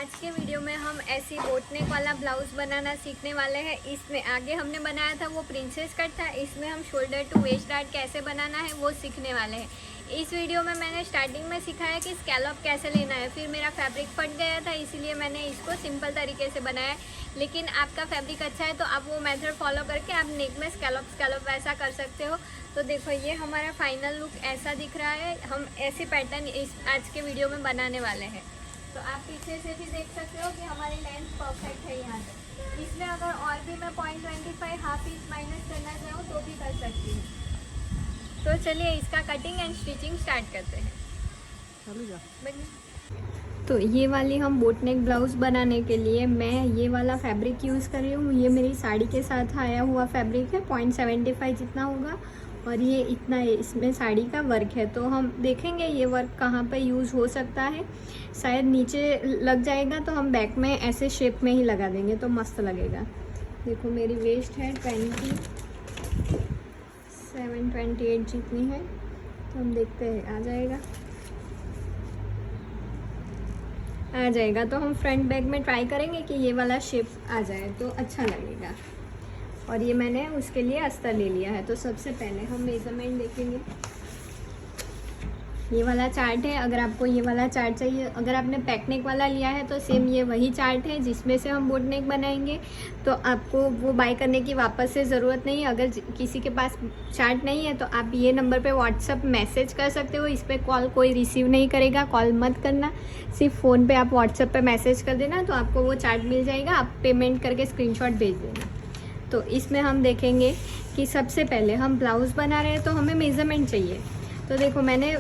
आज के वीडियो में हम ऐसी बोटनेक वाला ब्लाउज़ बनाना सीखने वाले हैं। इसमें आगे हमने बनाया था वो प्रिंसेस कट था, इसमें हम शोल्डर टू वेस्ट डार्ट कैसे बनाना है वो सीखने वाले हैं। इस वीडियो में मैंने स्टार्टिंग में सिखाया कि स्कैलप कैसे लेना है, फिर मेरा फैब्रिक फट गया था इसीलिए मैंने इसको सिंपल तरीके से बनाया। लेकिन आपका फैब्रिक अच्छा है तो आप वो मेथड फॉलो करके आप नेक में स्कैलप वैसा कर सकते हो। तो देखो ये हमारा फाइनल लुक ऐसा दिख रहा है। हम ऐसे पैटर्न इस आज के वीडियो में बनाने वाले हैं। तो आप पीछे से भी देख सकते हो कि हमारी लेंथ परफेक्ट है यहाँ तक। इसमें अगर और भी मैं 0.25 हाफ इंच माइनस करना चाहूँ तो भी कर सकती हूँ। तो चलिए इसका कटिंग एंड स्टिचिंग स्टार्ट करते हैं। तो ये वाली हम बोटनेक ब्लाउज़ बनाने के लिए मैं ये वाला फैब्रिक यूज़ कर रही हूँ। ये मेरी साड़ी के साथ आया हुआ फैब्रिक है, 0.75 जितना होगा और ये इतना इसमें साड़ी का वर्क है। तो हम देखेंगे ये वर्क कहाँ पे यूज़ हो सकता है। शायद नीचे लग जाएगा तो हम बैक में ऐसे शेप में ही लगा देंगे तो मस्त लगेगा। देखो मेरी वेस्ट है 27-28 जितनी है, तो हम देखते हैं आ जाएगा तो हम फ्रंट बैक में ट्राई करेंगे कि ये वाला शेप आ जाए तो अच्छा लगेगा। और ये मैंने उसके लिए अस्तर ले लिया है। तो सबसे पहले हम मेज़रमेंट देखेंगे। ये वाला चार्ट है। अगर आपको ये वाला चार्ट चाहिए, अगर आपने पैकनेक वाला लिया है तो सेम ये वही चार्ट है जिसमें से हम बोटनेक बनाएंगे। तो आपको वो बाय करने की वापस से ज़रूरत नहीं है। अगर किसी के पास चार्ट नहीं है तो आप ये नंबर पे व्हाट्सअप मैसेज कर सकते हो। इस पर कॉल कोई रिसीव नहीं करेगा, कॉल मत करना, सिर्फ फ़ोन पे आप व्हाट्सअप पे मैसेज कर देना तो आपको वो चार्ट मिल जाएगा। आप पेमेंट करके स्क्रीनशॉट भेज देना। तो इसमें हम देखेंगे कि सबसे पहले हम ब्लाउज़ बना रहे हैं तो हमें मेज़रमेंट चाहिए। तो देखो मैंने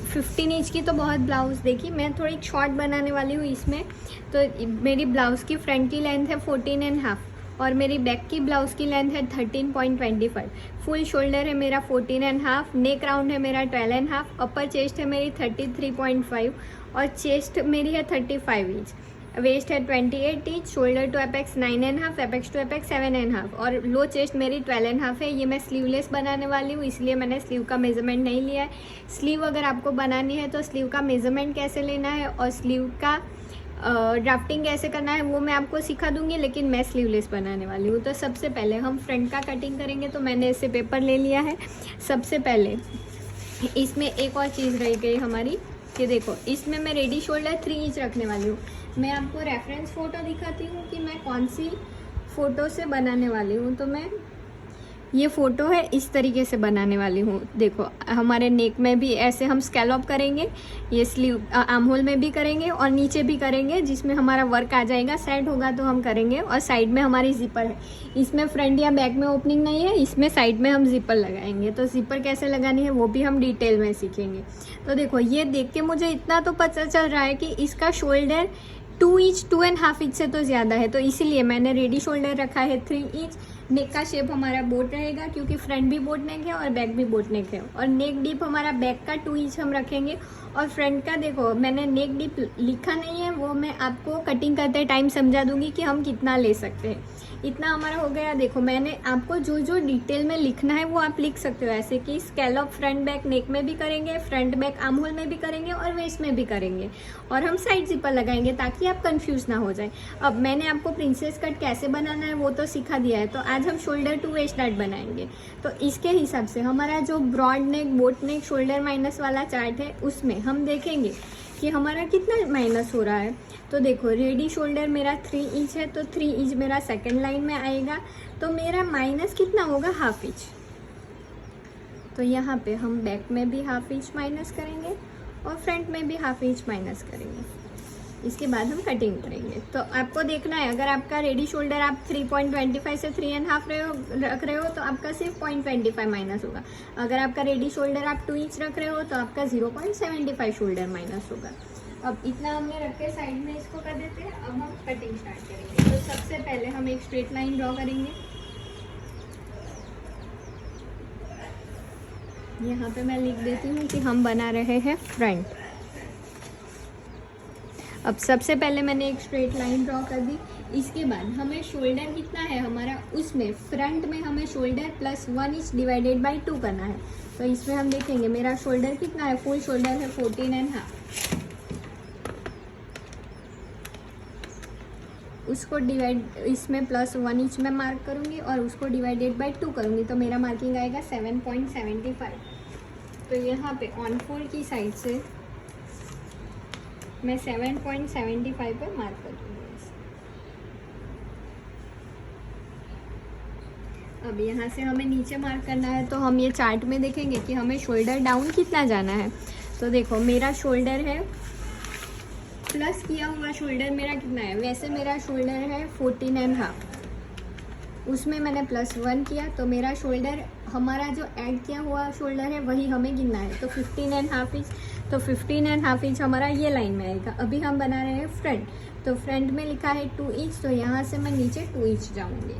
15 इंच की तो बहुत ब्लाउज़ देखी, मैं थोड़ी शॉर्ट बनाने वाली हूँ इसमें। तो मेरी ब्लाउज़ की फ्रंट की लेंथ है 14.5 और मेरी बैक की ब्लाउज़ की लेंथ है 13.25। फुल शोल्डर है मेरा 14.5, नेक राउंड है मेरा 12.5, अपर चेस्ट है मेरी 33.5 और चेस्ट मेरी है 35 इंच। वेस्ट है 28 inch, shoulder to apex 9.5, apex to apex 7.5 और लो चेस्ट मेरी 12.5 है। ये मैं स्लीवलेस बनाने वाली हूँ इसलिए मैंने स्लीव का मेज़रमेंट नहीं लिया है। स्लीव अगर आपको बनानी है तो स्लीव का मेज़रमेंट कैसे लेना है और स्लीव का ड्राफ्टिंग कैसे करना है वो मैं आपको सिखा दूंगी, लेकिन मैं स्लीवलेस बनाने वाली हूँ। तो सबसे पहले हम फ्रंट का कटिंग करेंगे। तो मैंने इसे पेपर ले लिया है। सबसे पहले इसमें एक और चीज़ रह गई हमारी कि देखो इसमें मैं रेडी शोल्डर 3 इंच रखने वाली हूँ। मैं आपको रेफरेंस फ़ोटो दिखाती हूँ कि मैं कौन सी फ़ोटो से बनाने वाली हूँ। तो मैं ये फ़ोटो है इस तरीके से बनाने वाली हूँ। देखो हमारे नेक में भी ऐसे हम स्कैलप करेंगे, ये स्लीव आर्म होल में भी करेंगे और नीचे भी करेंगे जिसमें हमारा वर्क आ जाएगा। सेट होगा तो हम करेंगे। और साइड में हमारी जिपर है, इसमें फ्रंट या बैक में ओपनिंग नहीं है, इसमें साइड में हम जिपर लगाएंगे। तो जिपर कैसे लगानी है वो भी हम डिटेल में सीखेंगे। तो देखो ये देख के मुझे इतना तो पता चल रहा है कि इसका शोल्डर 2 इंच 2.5 इंच से तो ज़्यादा है, तो इसीलिए मैंने रेडी शोल्डर रखा है 3 इंच। नेक का शेप हमारा बोट रहेगा क्योंकि फ्रंट भी बोट नेक है और बैक भी बोट नेक है। और नेक डीप हमारा बैक का 2 इंच हम रखेंगे और फ्रंट का देखो मैंने नेक डीप लिखा नहीं है, वो मैं आपको कटिंग करते टाइम समझा दूंगी कि हम कितना ले सकते हैं। इतना हमारा हो गया। देखो मैंने आपको जो जो डिटेल में लिखना है वो आप लिख सकते हो, ऐसे कि स्कैलप फ्रंट बैक नेक में भी करेंगे, फ्रंट बैक आर्म होल में भी करेंगे और वेस्ट में भी करेंगे और हम साइड जिपर लगाएंगे ताकि आप कंफ्यूज ना हो जाए। अब मैंने आपको प्रिंसेस कट कैसे बनाना है वो तो सिखा दिया है, तो आज हम शोल्डर टू वेस्ट डार्ट बनाएंगे। तो इसके हिसाब से हमारा जो broad neck boat neck shoulder minus वाला चार्ट है उसमें हम देखेंगे कि हमारा कितना माइनस हो रहा है। तो देखो रेडी शोल्डर मेरा 3 इंच है तो 3 इंच मेरा सेकंड लाइन में आएगा, तो मेरा माइनस कितना होगा हाफ इंच। तो यहाँ पे हम बैक में भी हाफ इंच माइनस करेंगे और फ्रंट में भी हाफ इंच माइनस करेंगे। इसके बाद हम कटिंग करेंगे। तो आपको देखना है, अगर आपका रेडी शोल्डर आप 3.25 से 3.5 रख रहे हो तो आपका सिर्फ 0.25 माइनस होगा। अगर आपका रेडी शोल्डर आप 2 इंच रख रहे हो तो आपका 0.75 शोल्डर माइनस होगा। अब इतना हमने रख के साइड में इसको कर देते हैं। अब हम कटिंग स्टार्ट करेंगे। तो सबसे पहले हम एक स्ट्रेट लाइन ड्रॉ करेंगे। यहाँ पे मैं लिख देती हूँ कि हम बना रहे हैं फ्रंट। अब सबसे पहले मैंने एक स्ट्रेट लाइन ड्रॉ कर दी। इसके बाद हमें शोल्डर कितना है हमारा, उसमें फ्रंट में हमें shoulder plus 1 inch divided by 2 करना है। तो इसमें हम देखेंगे मेरा शोल्डर कितना है, फुल शोल्डर है 14.5 उसको डिवाइड, इसमें +1 इंच में मार्क करूँगी और उसको डिवाइडेड बाय 2 करूँगी, तो मेरा मार्किंग आएगा 7.75। तो यहाँ पे ऑन फोल्ड की साइड से मैं 7.75 पे मार्क कर दूँगी। अब यहाँ से हमें नीचे मार्क करना है, तो हम ये चार्ट में देखेंगे कि हमें शोल्डर डाउन कितना जाना है। तो देखो मेरा शोल्डर है, प्लस किया हुआ शोल्डर मेरा कितना है, वैसे मेरा शोल्डर है 14.5, उसमें मैंने +1 किया, तो मेरा शोल्डर, हमारा जो ऐड किया हुआ शोल्डर है वही हमें गिनना है। तो 15.5 इंच, तो 15.5 इंच हमारा ये लाइन में आएगा। अभी हम बना रहे हैं फ्रंट, तो फ्रंट में लिखा है 2 इंच, तो यहाँ से मैं नीचे 2 इंच जाऊँगी।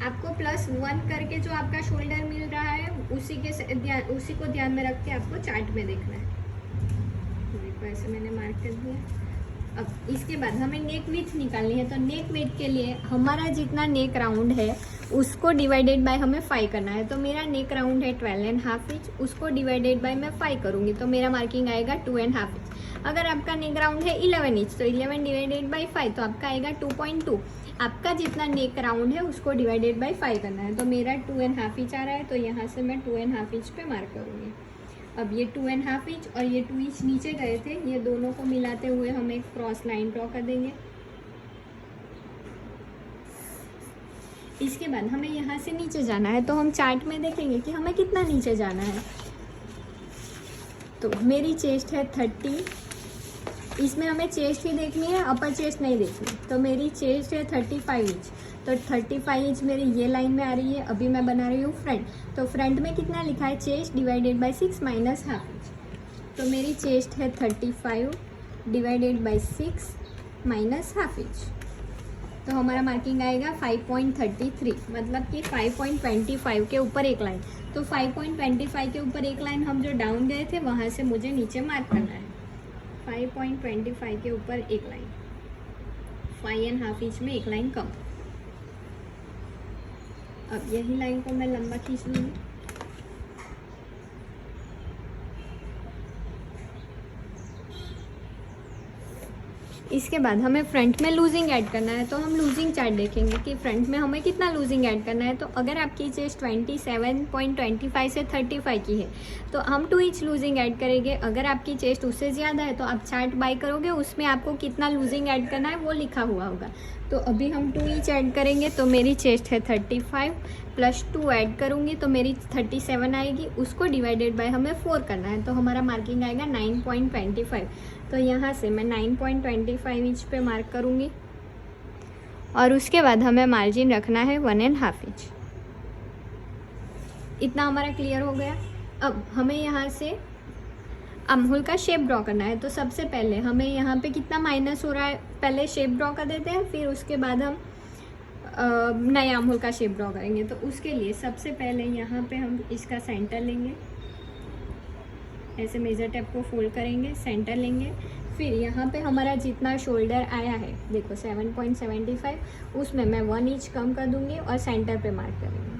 आपको +1 करके जो आपका शोल्डर मिल रहा है उसी को ध्यान में रख के आपको चार्ट में देखना है। देखो ऐसे मैंने मार्क कर दिया। अब इसके बाद हमें नेक विड्थ निकालनी है, तो नेक विड्थ के लिए हमारा जितना नेक राउंड है उसको डिवाइडेड बाय हमें 5 करना है। तो मेरा नेक राउंड है 12.5 इंच, उसको डिवाइडेड बाय मैं 5 करूँगी, तो मेरा मार्किंग आएगा 2.5 इंच। अगर आपका नेक राउंड है 11 इंच, तो 11 डिवाइडेड बाय 5, तो आपका आएगा 2.2। आपका जितना नेक राउंड है उसको डिवाइडेड बाय 5 करना है, तो मेरा 2.5 इंच आ रहा है, तो यहाँ से मैं 2.5 इंच पे मार्क करूँगी। अब ये 2.5 इंच और ये 2 इंच नीचे गए थे, ये दोनों को मिलाते हुए हम एक क्रॉस लाइन ड्रॉ कर देंगे। इसके बाद हमें यहाँ से नीचे जाना है, तो हम चार्ट में देखेंगे कि हमें कितना नीचे जाना है। तो मेरी चेस्ट है 30, इसमें हमें चेस्ट ही देखनी है, अपर चेस्ट नहीं देखनी। तो मेरी चेस्ट है 35 इंच, तो 35 इंच मेरी ये लाइन में आ रही है। अभी मैं बना रही हूँ फ्रंट, तो फ्रंट में कितना लिखा है, chest divided by 6 minus half inch. तो मेरी चेस्ट है 35 divided by 6 minus half inch, तो हमारा मार्किंग आएगा 5.33, मतलब कि 5.25 के ऊपर एक लाइन। तो 5.25 के ऊपर एक लाइन हम जो डाउन गए थे वहाँ से मुझे नीचे मार्क करना है। 5.25 के ऊपर एक लाइन, 5.5 इंच में एक लाइन कम। अब यही लाइन को मैं लंबा खींच लूँगी। इसके बाद हमें फ्रंट में लूजिंग ऐड करना है, तो हम लूजिंग चार्ट देखेंगे कि फ्रंट में हमें कितना लूजिंग ऐड करना है। तो अगर आपकी चेस्ट 27.25 से 35 की है तो हम 2 इंच लूजिंग ऐड करेंगे। अगर आपकी चेस्ट उससे ज़्यादा है तो आप चार्ट बाय करोगे, उसमें आपको कितना लूजिंग ऐड करना है वो लिखा हुआ होगा। तो अभी हम 2 इंच ऐड करेंगे, तो मेरी चेस्ट है 35 प्लस 2 ऐड करूँगी तो मेरी 37 आएगी, उसको डिवाइडेड बाय हमें 4 करना है, तो हमारा मार्किंग आएगा 9.25। तो यहाँ से मैं 9.25 इंच पे मार्क करूँगी और उसके बाद हमें मार्जिन रखना है 1.5 इंच। इतना हमारा क्लियर हो गया। अब हमें यहाँ से आर्महोल का शेप ड्रॉ करना है, तो सबसे पहले हमें यहाँ पे कितना माइनस हो रहा है पहले शेप ड्रॉ कर देते हैं, फिर उसके बाद हम नए आर्महोल का शेप ड्रॉ करेंगे। तो उसके लिए सबसे पहले यहाँ पे हम इसका सेंटर लेंगे, ऐसे मेजर टेप को फोल्ड करेंगे, सेंटर लेंगे, फिर यहाँ पे हमारा जितना शोल्डर आया है देखो 7.75, उसमें मैं 1 इंच कम कर दूंगी और सेंटर पे मार्क करेंगे।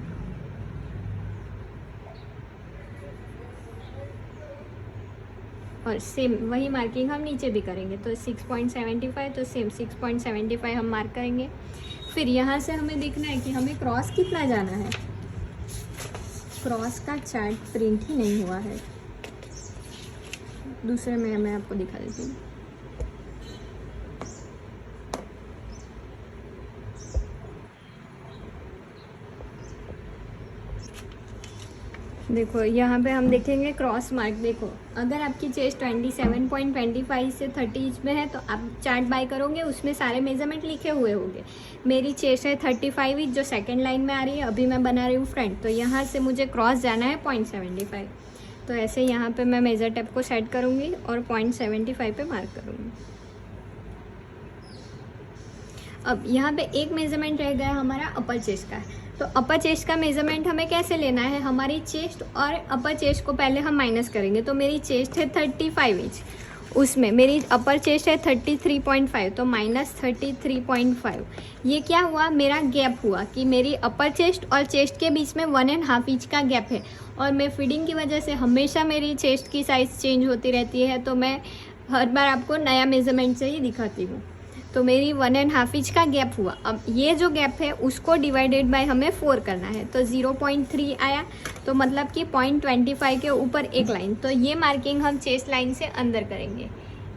और सेम वही मार्किंग हम नीचे भी करेंगे, तो 6.75, तो सेम 6.75 हम मार्क करेंगे। फिर यहाँ से हमें देखना है कि हमें क्रॉस कितना जाना है। क्रॉस का चार्ट प्रिंट ही नहीं हुआ है, दूसरे में मैं आपको दिखा देती हूँ। देखो यहाँ पे हम देखेंगे क्रॉस मार्क। देखो अगर आपकी चेस्ट 27.25 से 30 इंच में है तो आप चार्ट बाय करोगे, उसमें सारे मेजरमेंट लिखे हुए होंगे। मेरी चेस्ट है 35 इंच जो सेकंड लाइन में आ रही है, अभी मैं बना रही हूँ फ्रंट, तो यहाँ से मुझे क्रॉस जाना है 0.75। तो ऐसे यहाँ पे मैं मेजर टेप को सेट करूँगी और 0.75 पे मार्क करूँगी। अब यहाँ पे एक मेजरमेंट रह गया हमारा अपर चेस्ट का, तो अपर चेस्ट का मेजरमेंट हमें कैसे लेना है। हमारी चेस्ट और अपर चेस्ट को पहले हम माइनस करेंगे, तो मेरी चेस्ट है 35 इंच, उसमें मेरी अपर चेस्ट है 33.5, तो माइनस 33.5। ये क्या हुआ, मेरा गैप हुआ कि मेरी अपर चेस्ट और चेस्ट के बीच में 1.5 इंच का गैप है। और मैं फीडिंग की वजह से हमेशा मेरी चेस्ट की साइज़ चेंज होती रहती है, तो मैं हर बार आपको नया मेजरमेंट से ही दिखाती हूँ। तो मेरी 1.5 इंच का गैप हुआ। अब ये जो गैप है उसको डिवाइडेड बाय हमें 4 करना है, तो 0.3 आया, तो मतलब कि 0.25 के ऊपर एक लाइन। तो ये मार्किंग हम चेस्ट लाइन से अंदर करेंगे,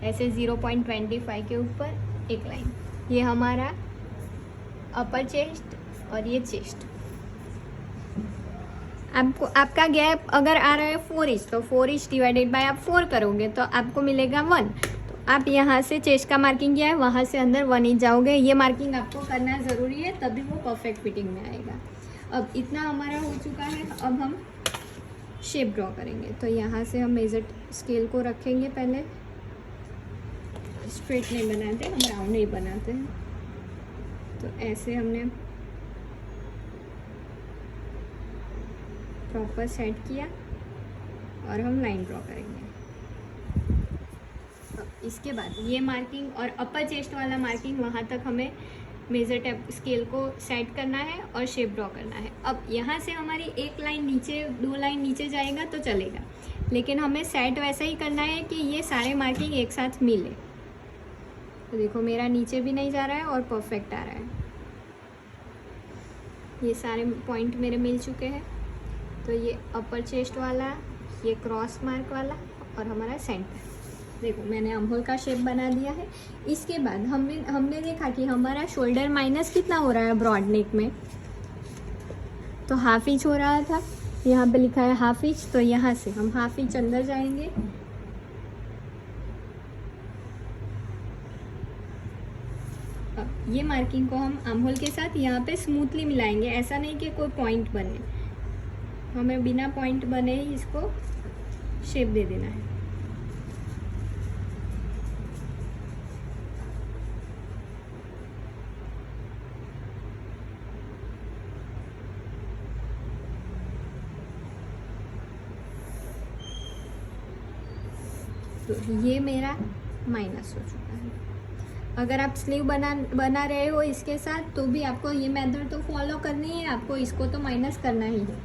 ऐसे 0.25 के ऊपर एक लाइन। ये हमारा अपर चेस्ट और ये चेस्ट। आपको आपका गैप अगर आ रहा है 4 इंच, तो 4 इंच डिवाइडेड बाय आप 4 करोगे तो आपको मिलेगा 1। तो आप यहाँ से चेस्ट का मार्किंग किया है, वहाँ से अंदर 1 इंच जाओगे। ये मार्किंग आपको करना ज़रूरी है, तभी वो परफेक्ट फिटिंग में आएगा। अब इतना हमारा हो चुका है, अब हम शेप ड्रॉ करेंगे। तो यहाँ से हम मेजर स्केल को रखेंगे। पहले स्ट्रेट नहीं बनाते, हम राउंड ही बनाते हैं। तो ऐसे हमने प्रॉपर सेट किया और हम लाइन ड्रॉ करेंगे। अब इसके बाद ये मार्किंग और अपर चेस्ट वाला मार्किंग, वहाँ तक हमें मेजर टेप स्केल को सेट करना है और शेप ड्रॉ करना है। अब यहाँ से हमारी एक लाइन नीचे, 2 लाइन नीचे जाएगा तो चलेगा, लेकिन हमें सेट वैसा ही करना है कि ये सारे मार्किंग एक साथ मिले। तो देखो मेरा नीचे भी नहीं जा रहा है और परफेक्ट आ रहा है। ये सारे पॉइंट मेरे मिल चुके हैं। तो ये अपर चेस्ट वाला, ये क्रॉस मार्क वाला और हमारा सेंटर। देखो मैंने अम्होल का शेप बना दिया है। इसके बाद हमने देखा कि हमारा शोल्डर माइनस कितना हो रहा है ब्रॉड नेक में, तो 1/2 इंच हो रहा था। यहाँ पे लिखा है 1/2 इंच, तो यहाँ से हम 1/2 इंच अंदर जाएंगे। अब ये मार्किंग को हम अम्होल के साथ यहाँ पे स्मूथली मिलाएंगे। ऐसा नहीं कि कोई पॉइंट बने, हमें बिना पॉइंट बने ही इसको शेप दे देना है। तो ये मेरा माइनस हो चुका है। अगर आप स्लीव बना रहे हो इसके साथ, तो भी आपको ये मेथड तो फॉलो करनी है, आपको इसको तो माइनस करना ही है।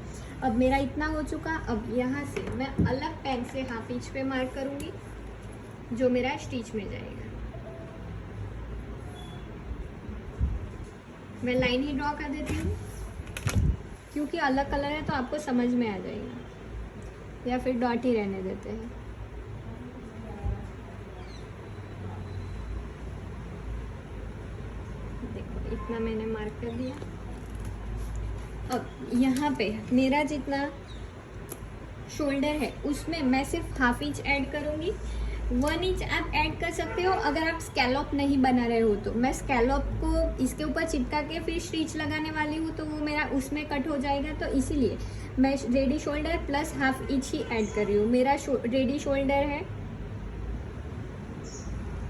अब मेरा इतना हो चुका। अब यहाँ से मैं अलग पेन से 1/2 इंच पे मार्क करूँगी, जो मेरा स्टिच में जाएगा। मैं लाइन ही ड्रॉ कर देती हूँ, क्योंकि अलग कलर है तो आपको समझ में आ जाएगा, या फिर डॉट ही रहने देते हैं। देखो इतना मैंने मार्क कर दिया। अब यहाँ पे मेरा जितना शोल्डर है उसमें मैं सिर्फ 1/2 इंच ऐड करूँगी। 1 इंच आप ऐड कर सकते हो अगर आप स्कैलॉप नहीं बना रहे हो तो। मैं स्कैलॉप को इसके ऊपर चिपका के फिर स्टिच लगाने वाली हूँ, तो वो मेरा उसमें कट हो जाएगा, तो इसीलिए मैं रेडी शोल्डर प्लस 1/2 इंच ही ऐड कर रही हूँ। मेरा रेडी शोल्डर है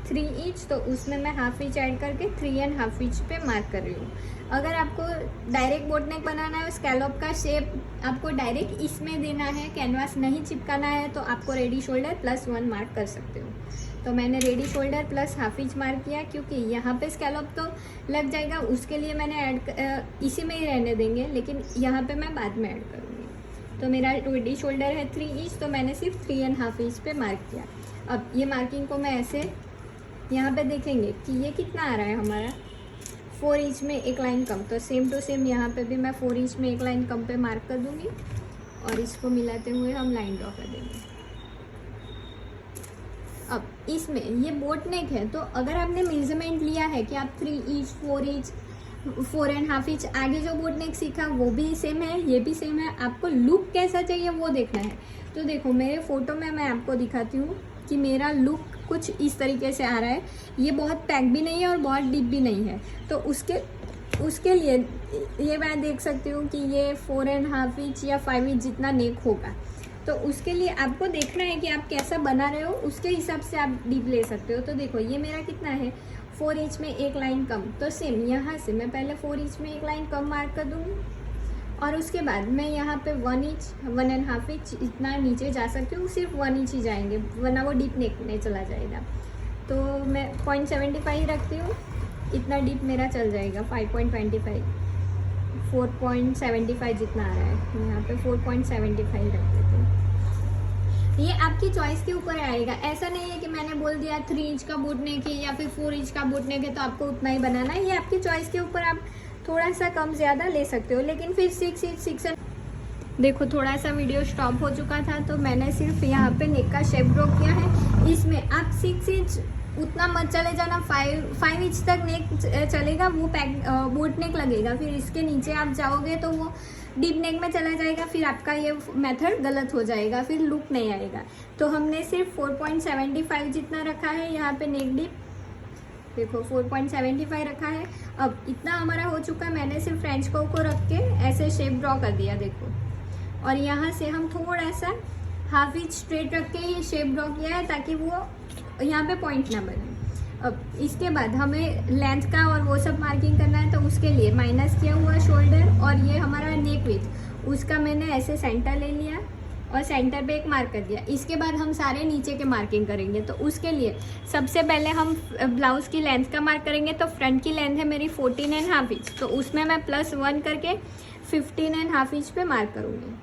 3 इंच, तो उसमें मैं 1/2 इंच ऐड करके 3.5 इंच पे मार्क कर रही हूँ। अगर आपको डायरेक्ट बोट नेक बनाना है, स्कैलॉप का शेप आपको डायरेक्ट इसमें देना है, कैनवास नहीं चिपकाना है, तो आपको रेडी शोल्डर +1 मार्क कर सकते हो। तो मैंने ready shoulder plus 1/2 inch mark किया, क्योंकि यहाँ पे स्कैलॉप तो लग जाएगा, उसके लिए मैंने इसी में ही रहने देंगे, लेकिन यहाँ पे मैं बाद में ऐड करूँगी। तो मेरा रेडी शोल्डर है 3 इंच, तो मैंने सिर्फ 3.5 इंच पे मार्क किया। अब ये मार्किंग को मैं ऐसे यहाँ पे देखेंगे कि ये कितना आ रहा है हमारा 4 इंच में एक लाइन कम, तो सेम टू सेम यहाँ पे भी मैं 4 इंच में एक लाइन कम पे मार्क कर दूँगी और इसको मिलाते हुए हम लाइन ड्रॉ कर देंगे। अब इसमें ये बोट नेक है, तो अगर आपने मेजरमेंट लिया है कि आप 3 इंच 4 इंच 4.5 इंच, आगे जो बोट नेक सीखा वो भी सेम है, ये भी सेम है, आपको लुक कैसा चाहिए वो देखना है। तो देखो मेरे फोटो में मैं आपको दिखाती हूँ कि मेरा लुक कुछ इस तरीके से आ रहा है। ये बहुत पैक भी नहीं है और बहुत डीप भी नहीं है, तो उसके लिए ये मैं देख सकती हूँ कि ये 4.5 इंच या 5 इंच जितना नेक होगा। तो उसके लिए आपको देखना है कि आप कैसा बना रहे हो, उसके हिसाब से आप डीप ले सकते हो। तो देखो ये मेरा कितना है 4 इंच में एक लाइन कम, तो सेम यहाँ से मैं पहले 4 इंच में एक लाइन कम मार्क कर दूँगी और उसके बाद मैं यहाँ पे 1 इंच 1.5 इंच इतना नीचे जा सकती हूँ, सिर्फ 1 इंच ही जाएंगे, वरना वो डीप नेक में चला जाएगा। तो मैं 0.75 रखती हूँ, इतना डीप मेरा चल जाएगा। 5.25 4.75 जितना आ रहा है, यहाँ पे 4.75 रख देती हूँ। ये आपकी चॉइस के ऊपर आएगा। ऐसा नहीं है कि मैंने बोल दिया 3 इंच का बोट नेक है या फिर 4 इंच का बोट नेक है तो आपको उतना ही बनाना है। ये आपकी चॉइस के ऊपर, आप थोड़ा सा कम ज़्यादा ले सकते हो। लेकिन फिर 6 इंच 6 देखो थोड़ा सा वीडियो स्टॉप हो चुका था तो मैंने सिर्फ यहाँ पे नेक का शेप ड्रॉ किया है। इसमें आप 6 इंच उतना मत चले जाना, 5 इंच तक नेक चलेगा, वो बोट नेक लगेगा। फिर इसके नीचे आप जाओगे तो वो डीप नेक में चला जाएगा, फिर आपका ये मेथड गलत हो जाएगा, फिर लुक नहीं आएगा। तो हमने सिर्फ 4.75 जितना रखा है यहाँ पे नेक डीप, देखो 4.75 रखा है। अब इतना हमारा हो चुका है। मैंने सिर्फ फ्रेंच कर्व को रख के ऐसे शेप ड्रॉ कर दिया देखो, और यहाँ से हम थोड़ा सा हाफ इंच स्ट्रेट रख के ये शेप ड्रॉ किया है ताकि वो यहाँ पे पॉइंट ना बने। अब इसके बाद हमें लेंथ का और वो सब मार्किंग करना है, तो उसके लिए माइनस किया हुआ शोल्डर और ये हमारा नेक विड्थ, उसका मैंने ऐसे सेंटर ले लिया और सेंटर पे एक मार्क कर दिया। इसके बाद हम सारे नीचे के मार्किंग करेंगे। तो उसके लिए सबसे पहले हम ब्लाउज़ की लेंथ का मार्क करेंगे। तो फ्रंट की लेंथ है मेरी 14.5 इंच, तो उसमें मैं +1 करके 15.5 इंच पे मार्क करूँगी।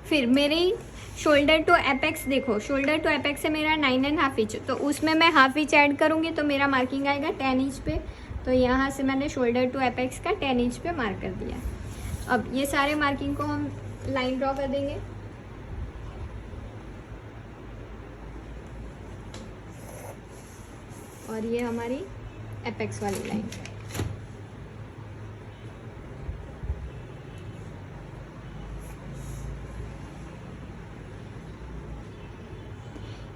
फिर मेरी शोल्डर टू एपेक्स देखो, शोल्डर टू एपेक्स है मेरा 9.5 इंच, तो उसमें मैं हाफ इंच ऐड करूँगी तो मेरा मार्किंग आएगा 10 इंच पे। तो यहाँ से मैंने शोल्डर टू एपेक्स का 10 इंच पे मार्क कर दिया। अब ये सारे मार्किंग को हम लाइन ड्रॉ कर देंगे। और ये हमारी एपेक्स वाली लाइन।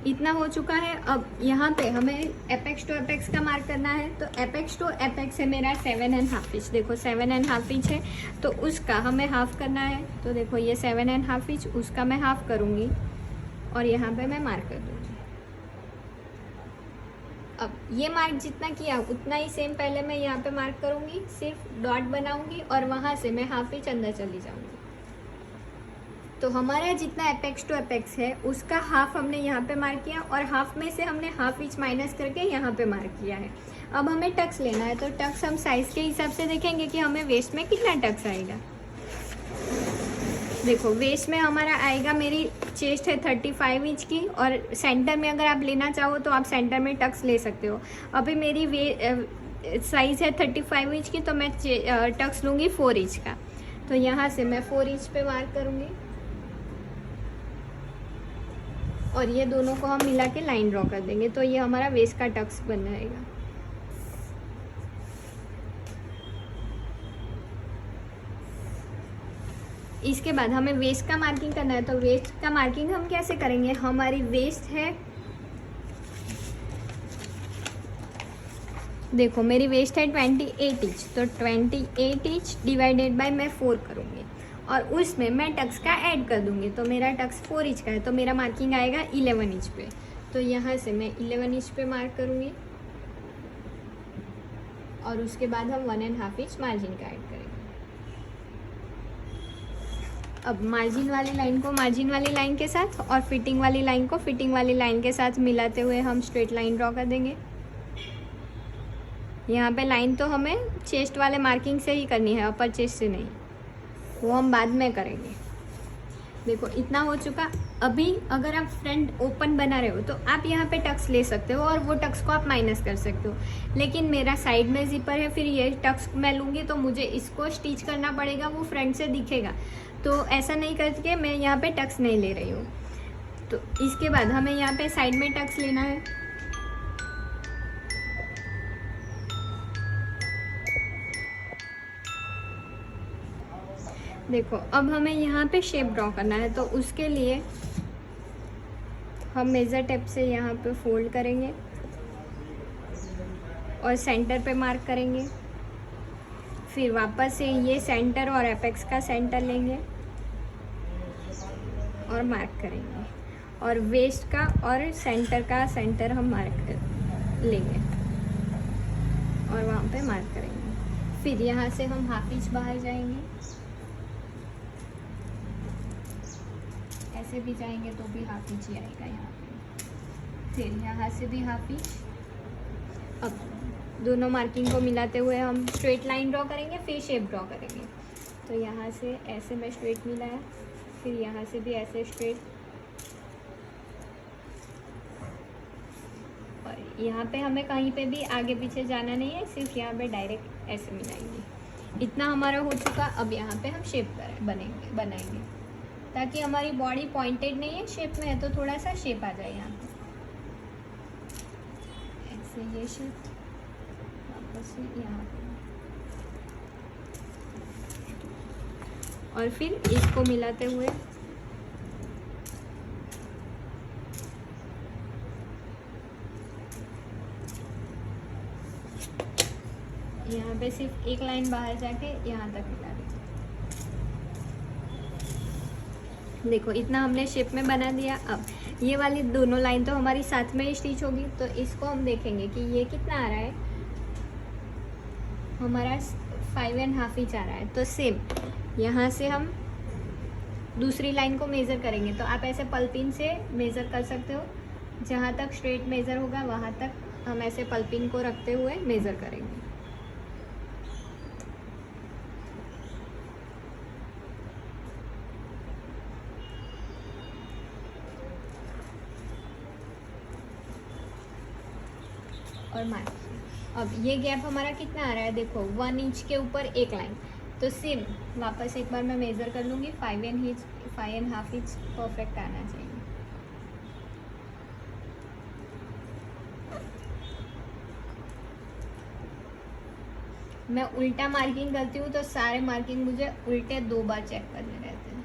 इतना हो चुका है। अब यहाँ पे हमें एपेक्स टू एपेक्स का मार्क करना है। तो एपेक्स टू एपेक्स है मेरा 7.5 इंच, देखो 7.5 इंच है, तो उसका हमें हाफ करना है। तो देखो ये 7.5 इंच, उसका मैं हाफ करूँगी और यहाँ पे मैं मार्क कर दूँगी। अब ये मार्क जितना किया उतना ही सेम पहले मैं यहाँ पे मार्क करूँगी, सिर्फ डॉट बनाऊँगी और वहाँ से मैं हाफ इंच अंदर चली जाऊँगी। तो हमारा जितना एपेक्स टू एपेक्स है उसका हाफ हमने यहाँ पे मार्क किया और हाफ में से हमने हाफ इंच माइनस करके यहाँ पे मार्क किया है। अब हमें टक्स लेना है। तो टक्स हम साइज़ के हिसाब से देखेंगे कि हमें वेस्ट में कितना टक्स आएगा। देखो वेस्ट में हमारा आएगा, मेरी चेस्ट है 35 इंच की और सेंटर में अगर आप लेना चाहो तो आप सेंटर में टक्स ले सकते हो। अभी मेरी साइज़ है 35 इंच की, तो मैं टक्स लूँगी 4 इंच का। तो यहाँ से मैं 4 इंच पे मार्क करूँगी और ये दोनों को हम मिला के लाइन ड्रॉ कर देंगे। तो ये हमारा वेस्ट का टक्स बन जाएगा। इसके बाद हमें वेस्ट का मार्किंग करना है। तो वेस्ट का मार्किंग हम कैसे करेंगे, हमारी वेस्ट है, देखो मेरी वेस्ट है 28 इंच, तो 28 इंच डिवाइडेड बाय मैं 4 करूँगी और उसमें मैं टक्स का ऐड कर दूंगी। तो मेरा टक्स 4 इंच का है, तो मेरा मार्किंग आएगा 11 इंच पे। तो यहाँ से मैं 11 इंच पे मार्क करूँगी और उसके बाद हम 1.5 इंच मार्जिन का ऐड करेंगे। अब मार्जिन वाली लाइन को मार्जिन वाली लाइन के साथ और फिटिंग वाली लाइन को फिटिंग वाली लाइन के साथ मिलाते हुए हम स्ट्रेट लाइन ड्रॉ कर देंगे। यहाँ पे लाइन तो हमें चेस्ट वाले मार्किंग से ही करनी है, अपर चेस्ट से नहीं, वो हम बाद में करेंगे। देखो इतना हो चुका। अभी अगर आप फ्रंट ओपन बना रहे हो तो आप यहाँ पे टक्स ले सकते हो और वो टक्स को आप माइनस कर सकते हो, लेकिन मेरा साइड में जिपर है, फिर ये टक्स मैं लूँगी तो मुझे इसको स्टिच करना पड़ेगा, वो फ्रंट से दिखेगा। तो ऐसा नहीं करके मैं यहाँ पे टक्स नहीं ले रही हूँ। तो इसके बाद हमें यहाँ पे साइड में टक्स लेना है। देखो अब हमें यहाँ पे शेप ड्रॉ करना है, तो उसके लिए हम मेज़र टेप से यहाँ पे फोल्ड करेंगे और सेंटर पे मार्क करेंगे। फिर वापस से ये सेंटर और एपेक्स का सेंटर लेंगे और मार्क करेंगे और वेस्ट का और सेंटर का सेंटर हम मार्क लेंगे और वहाँ पे मार्क करेंगे। फिर यहाँ से हम हाफ इंच बाहर जाएंगे, ऐसे भी जाएंगे तो भी हाफ इंच ही आएगा यहाँ पे। फिर यहाँ से भी हाफ इंच। अब दोनों मार्किंग को मिलाते हुए हम स्ट्रेट लाइन ड्रॉ करेंगे, फिर शेप ड्रॉ करेंगे। तो यहाँ से ऐसे मैं स्ट्रेट मिलाया, फिर यहाँ से भी ऐसे स्ट्रेट, और यहाँ पे हमें कहीं पे भी आगे पीछे जाना नहीं है, सिर्फ यहाँ पे डायरेक्ट ऐसे मिलाएंगे। इतना हमारा हो चुका। अब यहाँ पे हम शेप बनाएंगे ताकि हमारी बॉडी पॉइंटेड नहीं है, शेप में है, तो थोड़ा सा शेप आ जाए यहाँ पे। ऐसे ये शेप वापस से यहाँ पे, और फिर इसको मिलाते हुए यहाँ पे सिर्फ एक लाइन बाहर जाके यहाँ तक मिला देंगे। देखो इतना हमने शेप में बना दिया। अब ये वाली दोनों लाइन तो हमारी साथ में ही स्टिच होगी, तो इसको हम देखेंगे कि ये कितना आ रहा है। हमारा 5.5 इंच आ रहा है। तो सेम यहाँ से हम दूसरी लाइन को मेज़र करेंगे। तो आप ऐसे पल्पिन से मेज़र कर सकते हो, जहाँ तक स्ट्रेट मेज़र होगा वहाँ तक हम ऐसे पल्पिन को रखते हुए मेज़र करेंगे। और मार्क। अब ये गैप हमारा कितना आ रहा है, देखो 1 इंच के ऊपर एक लाइन। तो सेम वापस एक बार मैं मेज़र कर लूँगी। 5.5 इंच परफेक्ट आना चाहिए। मैं उल्टा मार्किंग करती हूँ, तो सारे मार्किंग मुझे उल्टे 2 बार चेक करने रहते हैं।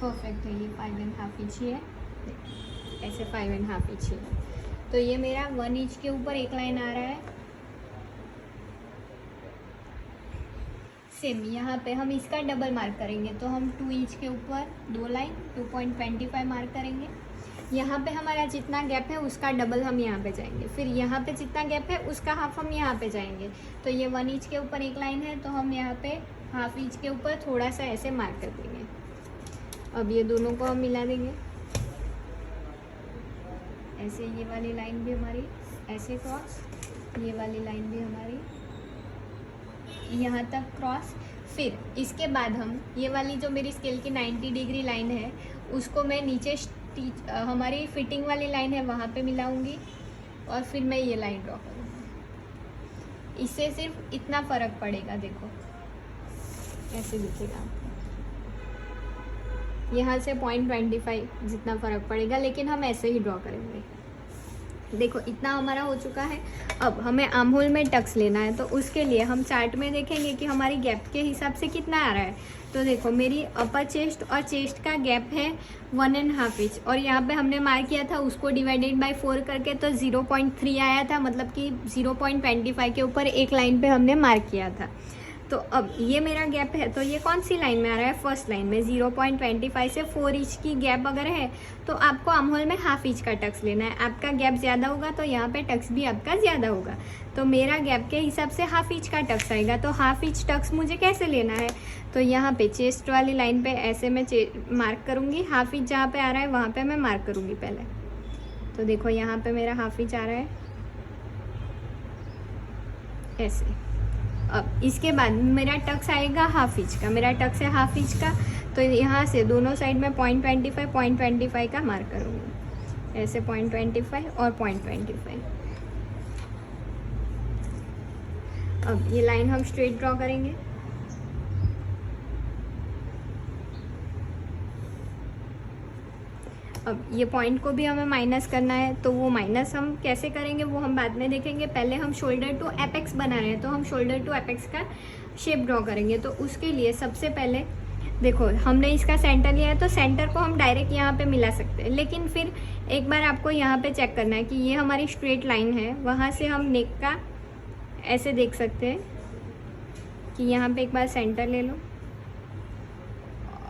परफेक्ट है। ये 5.5 इंच ही है, ऐसे 5.5 इंच ही है। तो ये मेरा 1 इंच के ऊपर एक लाइन आ रहा है। सेम यहाँ पे हम इसका डबल मार्क करेंगे। तो हम 2 इंच के ऊपर 2 लाइन 2.25 मार्क करेंगे। यहाँ पे हमारा जितना गैप है उसका डबल हम यहाँ पे जाएंगे। फिर यहाँ पे जितना गैप है उसका हाफ हम यहाँ पे जाएंगे। तो ये 1 इंच के ऊपर एक लाइन है, तो हम यहाँ पे 1/2 इंच के ऊपर थोड़ा सा ऐसे मार्क कर देंगे। अब ये दोनों को हम मिला देंगे ऐसे। ये वाली लाइन भी हमारी ऐसे क्रॉस, ये वाली लाइन भी हमारी यहाँ तक क्रॉस। फिर इसके बाद हम ये वाली जो मेरी स्केल की 90 डिग्री लाइन है उसको मैं नीचे हमारी फिटिंग वाली लाइन है वहाँ पे मिलाऊंगी, और फिर मैं ये लाइन ड्रॉ करूँगी। इससे सिर्फ इतना फ़र्क पड़ेगा। देखो ऐसे दिखेगा, यहाँ से 0.25 जितना फ़र्क पड़ेगा, लेकिन हम ऐसे ही ड्रॉ करेंगे। देखो इतना हमारा हो चुका है। अब हमें आर्म होल में टक्स लेना है, तो उसके लिए हम चार्ट में देखेंगे कि हमारी गैप के हिसाब से कितना आ रहा है। तो देखो मेरी अपर चेस्ट और चेस्ट का गैप है 1.5 इंच, और यहाँ पे हमने मार्क किया था उसको डिवाइडेड बाय 4 करके, तो 0.3 आया था, मतलब कि 0.25 के ऊपर एक लाइन पे हमने मार्क किया था। तो अब ये मेरा गैप है, तो ये कौन सी लाइन में आ रहा है, फर्स्ट लाइन में। 0.25 से 4 इंच की गैप अगर है तो आपको आर्म होल में 1/2 इंच का टक्स लेना है। आपका गैप ज़्यादा होगा तो यहाँ पे टक्स भी आपका ज़्यादा होगा। तो मेरा गैप के हिसाब से 1/2 इंच का टक्स आएगा। तो 1/2 इंच टक्स मुझे कैसे लेना है, तो यहाँ पे चेस्ट वाली लाइन पे ऐसे मैं मार्क करूँगी। 1/2 इंच जहाँ पे आ रहा है वहाँ पे मैं मार्क करूँगी पहले। तो देखो यहाँ पे मेरा 1/2 इंच आ रहा है ऐसे। अब इसके बाद मेरा टक्स आएगा 1/2 इंच का। मेरा टक्स है 1/2 इंच का, तो यहाँ से दोनों साइड में 0.25 का मार्क करूँगी ऐसे, 0.25 और 0.25। अब ये लाइन हम स्ट्रेट ड्रॉ करेंगे। अब ये पॉइंट को भी हमें माइनस करना है, तो वो माइनस हम कैसे करेंगे वो हम बाद में देखेंगे। पहले हम शोल्डर टू एपेक्स बना रहे हैं, तो हम शोल्डर टू एपेक्स का शेप ड्रॉ करेंगे। तो उसके लिए सबसे पहले देखो हमने इसका सेंटर लिया है, तो सेंटर को हम डायरेक्ट यहाँ पे मिला सकते हैं, लेकिन फिर एक बार आपको यहाँ पे चेक करना है कि ये हमारी स्ट्रेट लाइन है, वहाँ से हम नेक का ऐसे देख सकते हैं कि यहाँ पे एक बार सेंटर ले लो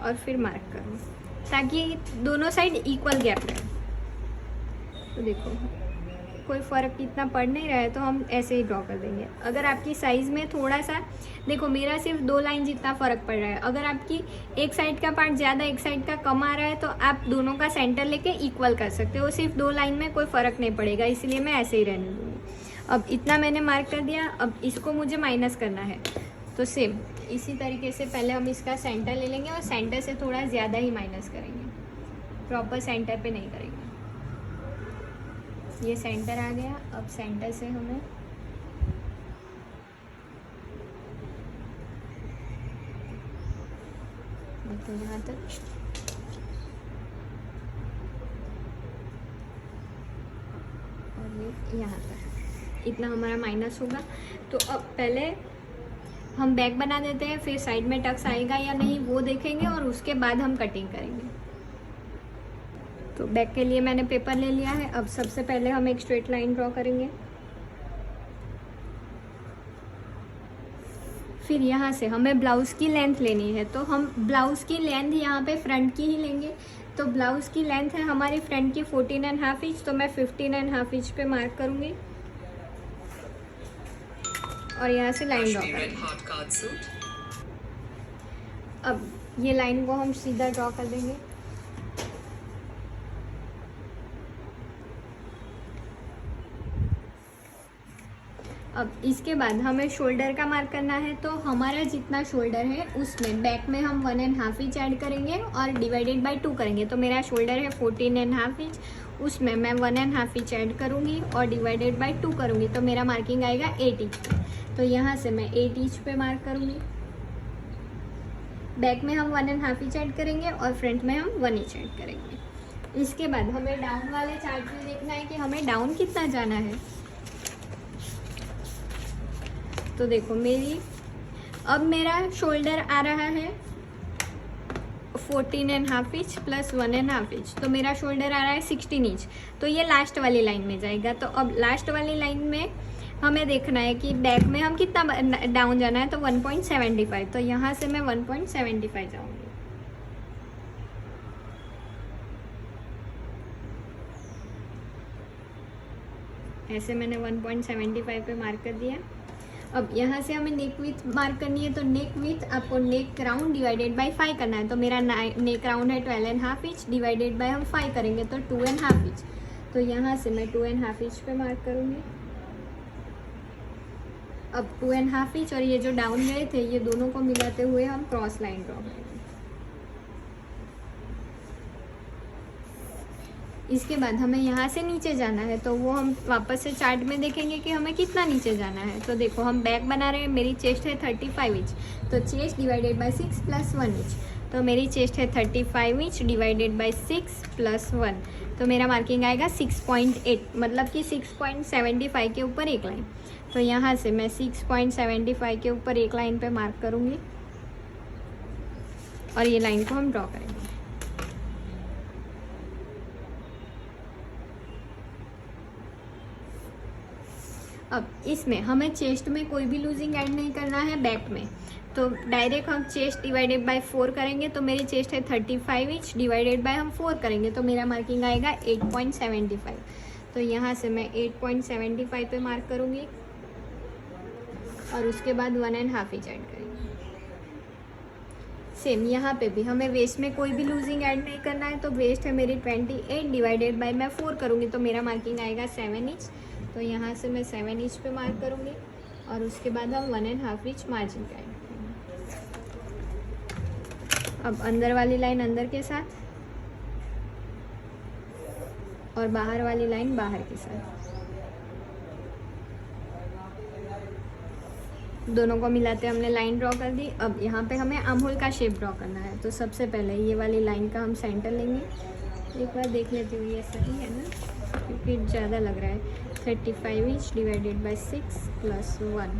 और फिर मार्क करो, ताकि दोनों साइड इक्वल गैप रहे। तो देखो कोई फ़र्क इतना पड़ नहीं रहा है तो हम ऐसे ही ड्रॉ कर देंगे। अगर आपकी साइज़ में थोड़ा सा, देखो मेरा सिर्फ 2 लाइन जितना फ़र्क पड़ रहा है, अगर आपकी एक साइड का पार्ट ज़्यादा एक साइड का कम आ रहा है तो आप दोनों का सेंटर लेके इक्वल कर सकते हो। सिर्फ 2 लाइन में कोई फ़र्क नहीं पड़ेगा, इसलिए मैं ऐसे ही रहने दूँगी। अब इतना मैंने मार्क कर दिया, अब इसको मुझे माइनस करना है। तो सेम इसी तरीके से पहले हम इसका सेंटर ले लेंगे और सेंटर से थोड़ा ज़्यादा ही माइनस करेंगे, प्रॉपर सेंटर पे नहीं करेंगे। ये सेंटर आ गया। अब सेंटर से हमें देखो यहाँ तक, और ये यहाँ तक, इतना हमारा माइनस होगा। तो अब पहले हम बैक बना देते हैं, फिर साइड में टक्स आएगा या नहीं वो देखेंगे और उसके बाद हम कटिंग करेंगे। तो बैक के लिए मैंने पेपर ले लिया है। अब सबसे पहले हम एक स्ट्रेट लाइन ड्रॉ करेंगे, फिर यहाँ से हमें ब्लाउज़ की लेंथ लेनी है। तो हम ब्लाउज़ की लेंथ यहाँ पे फ्रंट की ही लेंगे। तो ब्लाउज़ की लेंथ है हमारी फ्रंट की 14.5 इंच, तो मैं 15.5 इंच पे मार्क करूँगी और यहाँ से लाइन ड्रॉ करेंगे। अब ये लाइन को हम सीधा ड्रॉ कर देंगे। अब इसके बाद हमें शोल्डर का मार्क करना है। तो हमारा जितना शोल्डर है उसमें बैक में हम 1.5 इंच ऐड करेंगे और डिवाइडेड बाय 2 करेंगे। तो मेरा शोल्डर है 14.5 इंच, उसमें मैं 1.5 इंच ऐड करूँगी और डिवाइडेड बाय 2 करूँगी, तो मेरा मार्किंग आएगा 8 इंच। तो यहाँ से मैं 8 इंच पे मार्क करूँगी। बैक में हम 1.5 इंच ऐड करेंगे और फ्रंट में हम 1 इंच ऐड करेंगे। इसके बाद हमें डाउन वाले चार्ट में देखना है कि हमें डाउन कितना जाना है। तो देखो अब मेरा शोल्डर आ रहा है 14.5 इंच प्लस 1.5 इंच, तो मेरा शोल्डर आ रहा है 16 इंच। तो ये लास्ट वाली लाइन में जाएगा। तो अब लास्ट वाली लाइन में हमें देखना है कि बैक में हम कितना डाउन जाना है। तो 1.75, तो यहाँ से मैं 1.75 जाऊँगी। ऐसे मैंने 1.75 पे मार्क कर दिया। अब यहाँ से हमें नेक विथ मार्क करनी है। तो नेक विथ आपको नेक राउंड डिवाइडेड बाय 5 करना है। तो मेरा नेक राउंड है 12.5 इंच, डिवाइडेड बाय हम 5 करेंगे तो 2.5 इंच। तो यहाँ से मैं 2.5 इंच पे मार्क करूँगी। अब 2.5 इंच और ये जो डाउन गए थे ये दोनों को मिलाते हुए हम क्रॉस लाइन ड्रॉ करेंगे। इसके बाद हमें यहाँ से नीचे जाना है, तो वो हम वापस से चार्ट में देखेंगे कि हमें कितना नीचे जाना है। तो देखो हम बैक बना रहे हैं, मेरी चेस्ट है 35 इंच, तो chest divided by 6 plus 1 inch. तो मेरी चेस्ट है 35 इंच डिवाइडेड बाय 6 प्लस 1, तो मेरा मार्किंग आएगा 6.8, मतलब कि 6.75 के ऊपर एक लाइन। तो यहाँ से मैं 6.75 के ऊपर एक लाइन पे मार्क करूँगी और ये लाइन को हम ड्रॉ करेंगे। अब इसमें हमें चेस्ट में कोई भी लूजिंग ऐड नहीं करना है बैक में। तो डायरेक्ट हम चेस्ट डिवाइडेड बाय 4 करेंगे। तो मेरी चेस्ट है 35 इंच, डिवाइडेड बाय हम 4 करेंगे तो मेरा मार्किंग आएगा 8.75। तो यहाँ से मैं 8.75 पे मार्क करूँगी और उसके बाद 1.5 इंच ऐड करेंगे। सेम यहाँ पे भी हमें वेस्ट में कोई भी लूजिंग ऐड नहीं करना है। तो वेस्ट है मेरी 28, डिवाइडेड बाय मैं 4 करूँगी तो मेरा मार्किंग आएगा 7 इंच। तो यहाँ से मैं 7 इंच पे मार्क करूँगी और उसके बाद हम 1.5 इंच मार्जिन का ऐड करेंगे। अब अंदर वाली लाइन अंदर के साथ और बाहर वाली लाइन बाहर के साथ, दोनों को मिलाते हमने लाइन ड्रॉ कर दी। अब यहाँ पे हमें आर्म होल का शेप ड्रॉ करना है। तो सबसे पहले ये वाली लाइन का हम सेंटर लेंगे। एक बार देख लेती हूँ ये सही है ना, क्योंकि ज़्यादा लग रहा है। 35 इंच डिवाइडेड बाय 6 प्लस 1,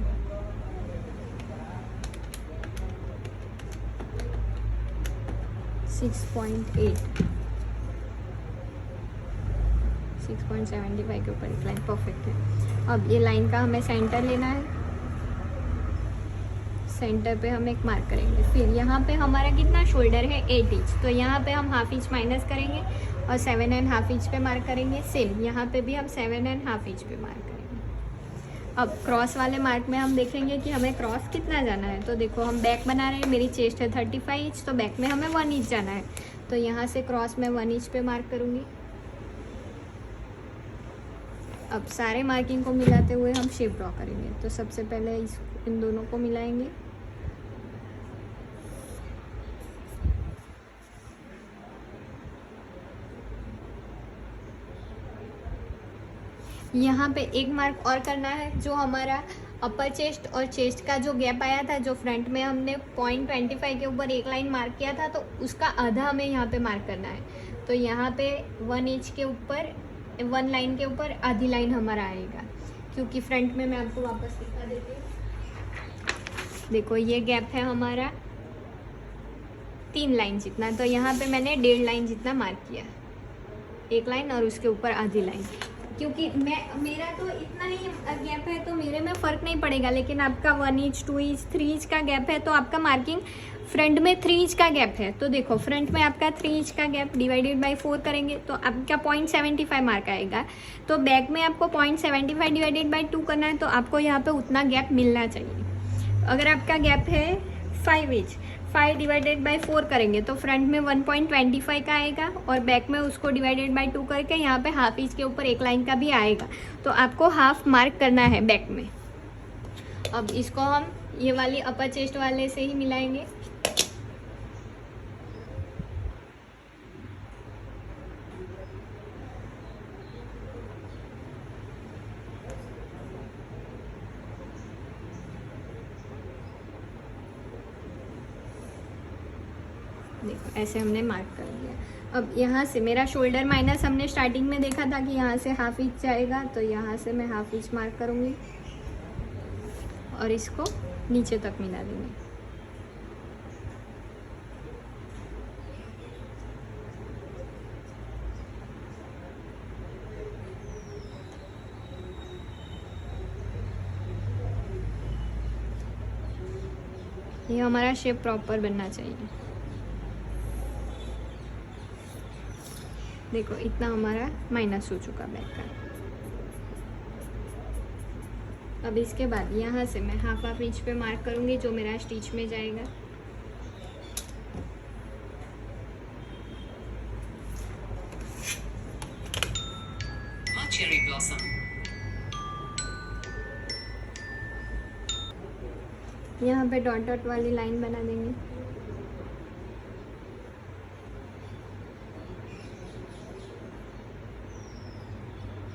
6.8, 6.75 के ऊपर एक लाइन परफेक्ट है। अब ये लाइन का हमें सेंटर लेना है। सेंटर पे हम एक मार्क करेंगे। फिर यहाँ पे हमारा कितना शोल्डर है 8 इंच, तो यहाँ पे हम हाफ इंच माइनस करेंगे और 7.5 इंच पे मार्क करेंगे। सेम यहाँ पे भी हम 7.5 इंच पे मार्क करेंगे। अब क्रॉस वाले मार्क में हम देखेंगे कि हमें क्रॉस कितना जाना है। तो देखो हम बैक बना रहे हैं, मेरी चेस्ट है 35 इंच, तो बैक में हमें 1 इंच जाना है। तो यहाँ से क्रॉस में 1 इंच पे मार्क करूँगी। अब सारे मार्किंग को मिलाते हुए हम शेप ड्रॉ करेंगे। तो सबसे पहले इन दोनों को मिलाएंगे। यहाँ पे एक मार्क और करना है, जो हमारा अपर चेस्ट और चेस्ट का जो गैप आया था, जो फ्रंट में हमने 0.25 के ऊपर एक लाइन मार्क किया था, तो उसका आधा हमें यहाँ पे मार्क करना है। तो यहाँ पे 1 इंच के ऊपर 1 लाइन के ऊपर आधी लाइन हमारा आएगा, क्योंकि फ्रंट में मैं आपको वापस दिखा देती हूँ। देखो ये गैप है हमारा 3 लाइन जितना, तो यहाँ पे मैंने 1.5 लाइन जितना मार्क किया, एक लाइन और उसके ऊपर आधी लाइन। क्योंकि मेरा तो इतना ही गैप है तो मेरे में फ़र्क नहीं पड़ेगा, लेकिन आपका 1 इंच 2 इंच 3 इंच का गैप है, तो आपका मार्किंग फ्रंट में 3 इंच का गैप है। तो देखो फ्रंट में आपका 3 इंच का गैप डिवाइडेड बाय 4 करेंगे तो आपका 0.75 मार्क आएगा। तो बैक में आपको 0.75 डिवाइडेड बाय 2 करना है, तो आपको यहाँ पे उतना गैप मिलना चाहिए। अगर आपका गैप है 5 इंच, 5 डिवाइडेड बाय 4 करेंगे तो फ्रंट में 1.25 का आएगा, और बैक में उसको डिवाइडेड बाय 2 करके यहाँ पे हाफ इंच के ऊपर एक लाइन का भी आएगा। तो आपको हाफ मार्क करना है बैक में। अब इसको हम ये वाली अपर चेस्ट वाले से ही मिलाएंगे। देखो ऐसे हमने मार्क कर दिया। अब यहाँ से मेरा शोल्डर माइनस हमने स्टार्टिंग में देखा था कि यहाँ से हाफ इंच जाएगा, तो यहाँ से मैं हाफ इंच मार्क करूँगी और इसको नीचे तक मिला देंगे। ये हमारा शेप प्रॉपर बनना चाहिए। देखो इतना हमारा माइनस हो चुका बैक का। अब इसके बाद यहाँ से मैं हाफ इंच पे मार्क करूँगी, जो मेरा स्टिच में जाएगा। Cherry blossom. यहाँ पे डॉट डॉट वाली लाइन बना देंगे।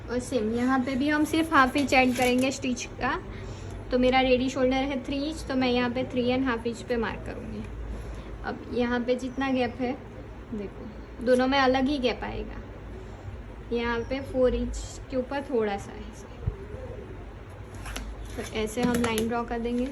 और सेम यहाँ पे भी हम सिर्फ हाफ इंच ऐड करेंगे स्टिच का। तो मेरा रेडी शोल्डर है 3 इंच, तो मैं यहाँ पे 3.5 इंच पे मार्क करूँगी। अब यहाँ पे जितना गैप है देखो दोनों में अलग ही गैप आएगा। यहाँ पे 4 इंच के ऊपर थोड़ा सा ऐसे, तो ऐसे हम लाइन ड्रॉ कर देंगे।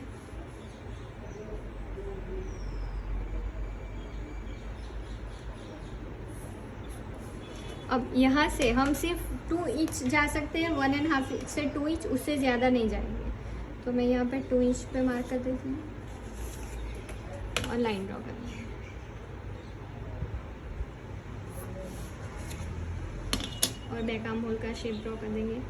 अब यहाँ से हम सिर्फ 2 इंच जा सकते हैं, 1.5 इंच से 2 इंच, उससे ज़्यादा नहीं जाएंगे। तो मैं यहाँ पे 2 इंच पे मार्क कर देती हूँ और लाइन ड्रॉ कर देंगे। और बैक आर्म होल का शेप ड्रॉ कर देंगे।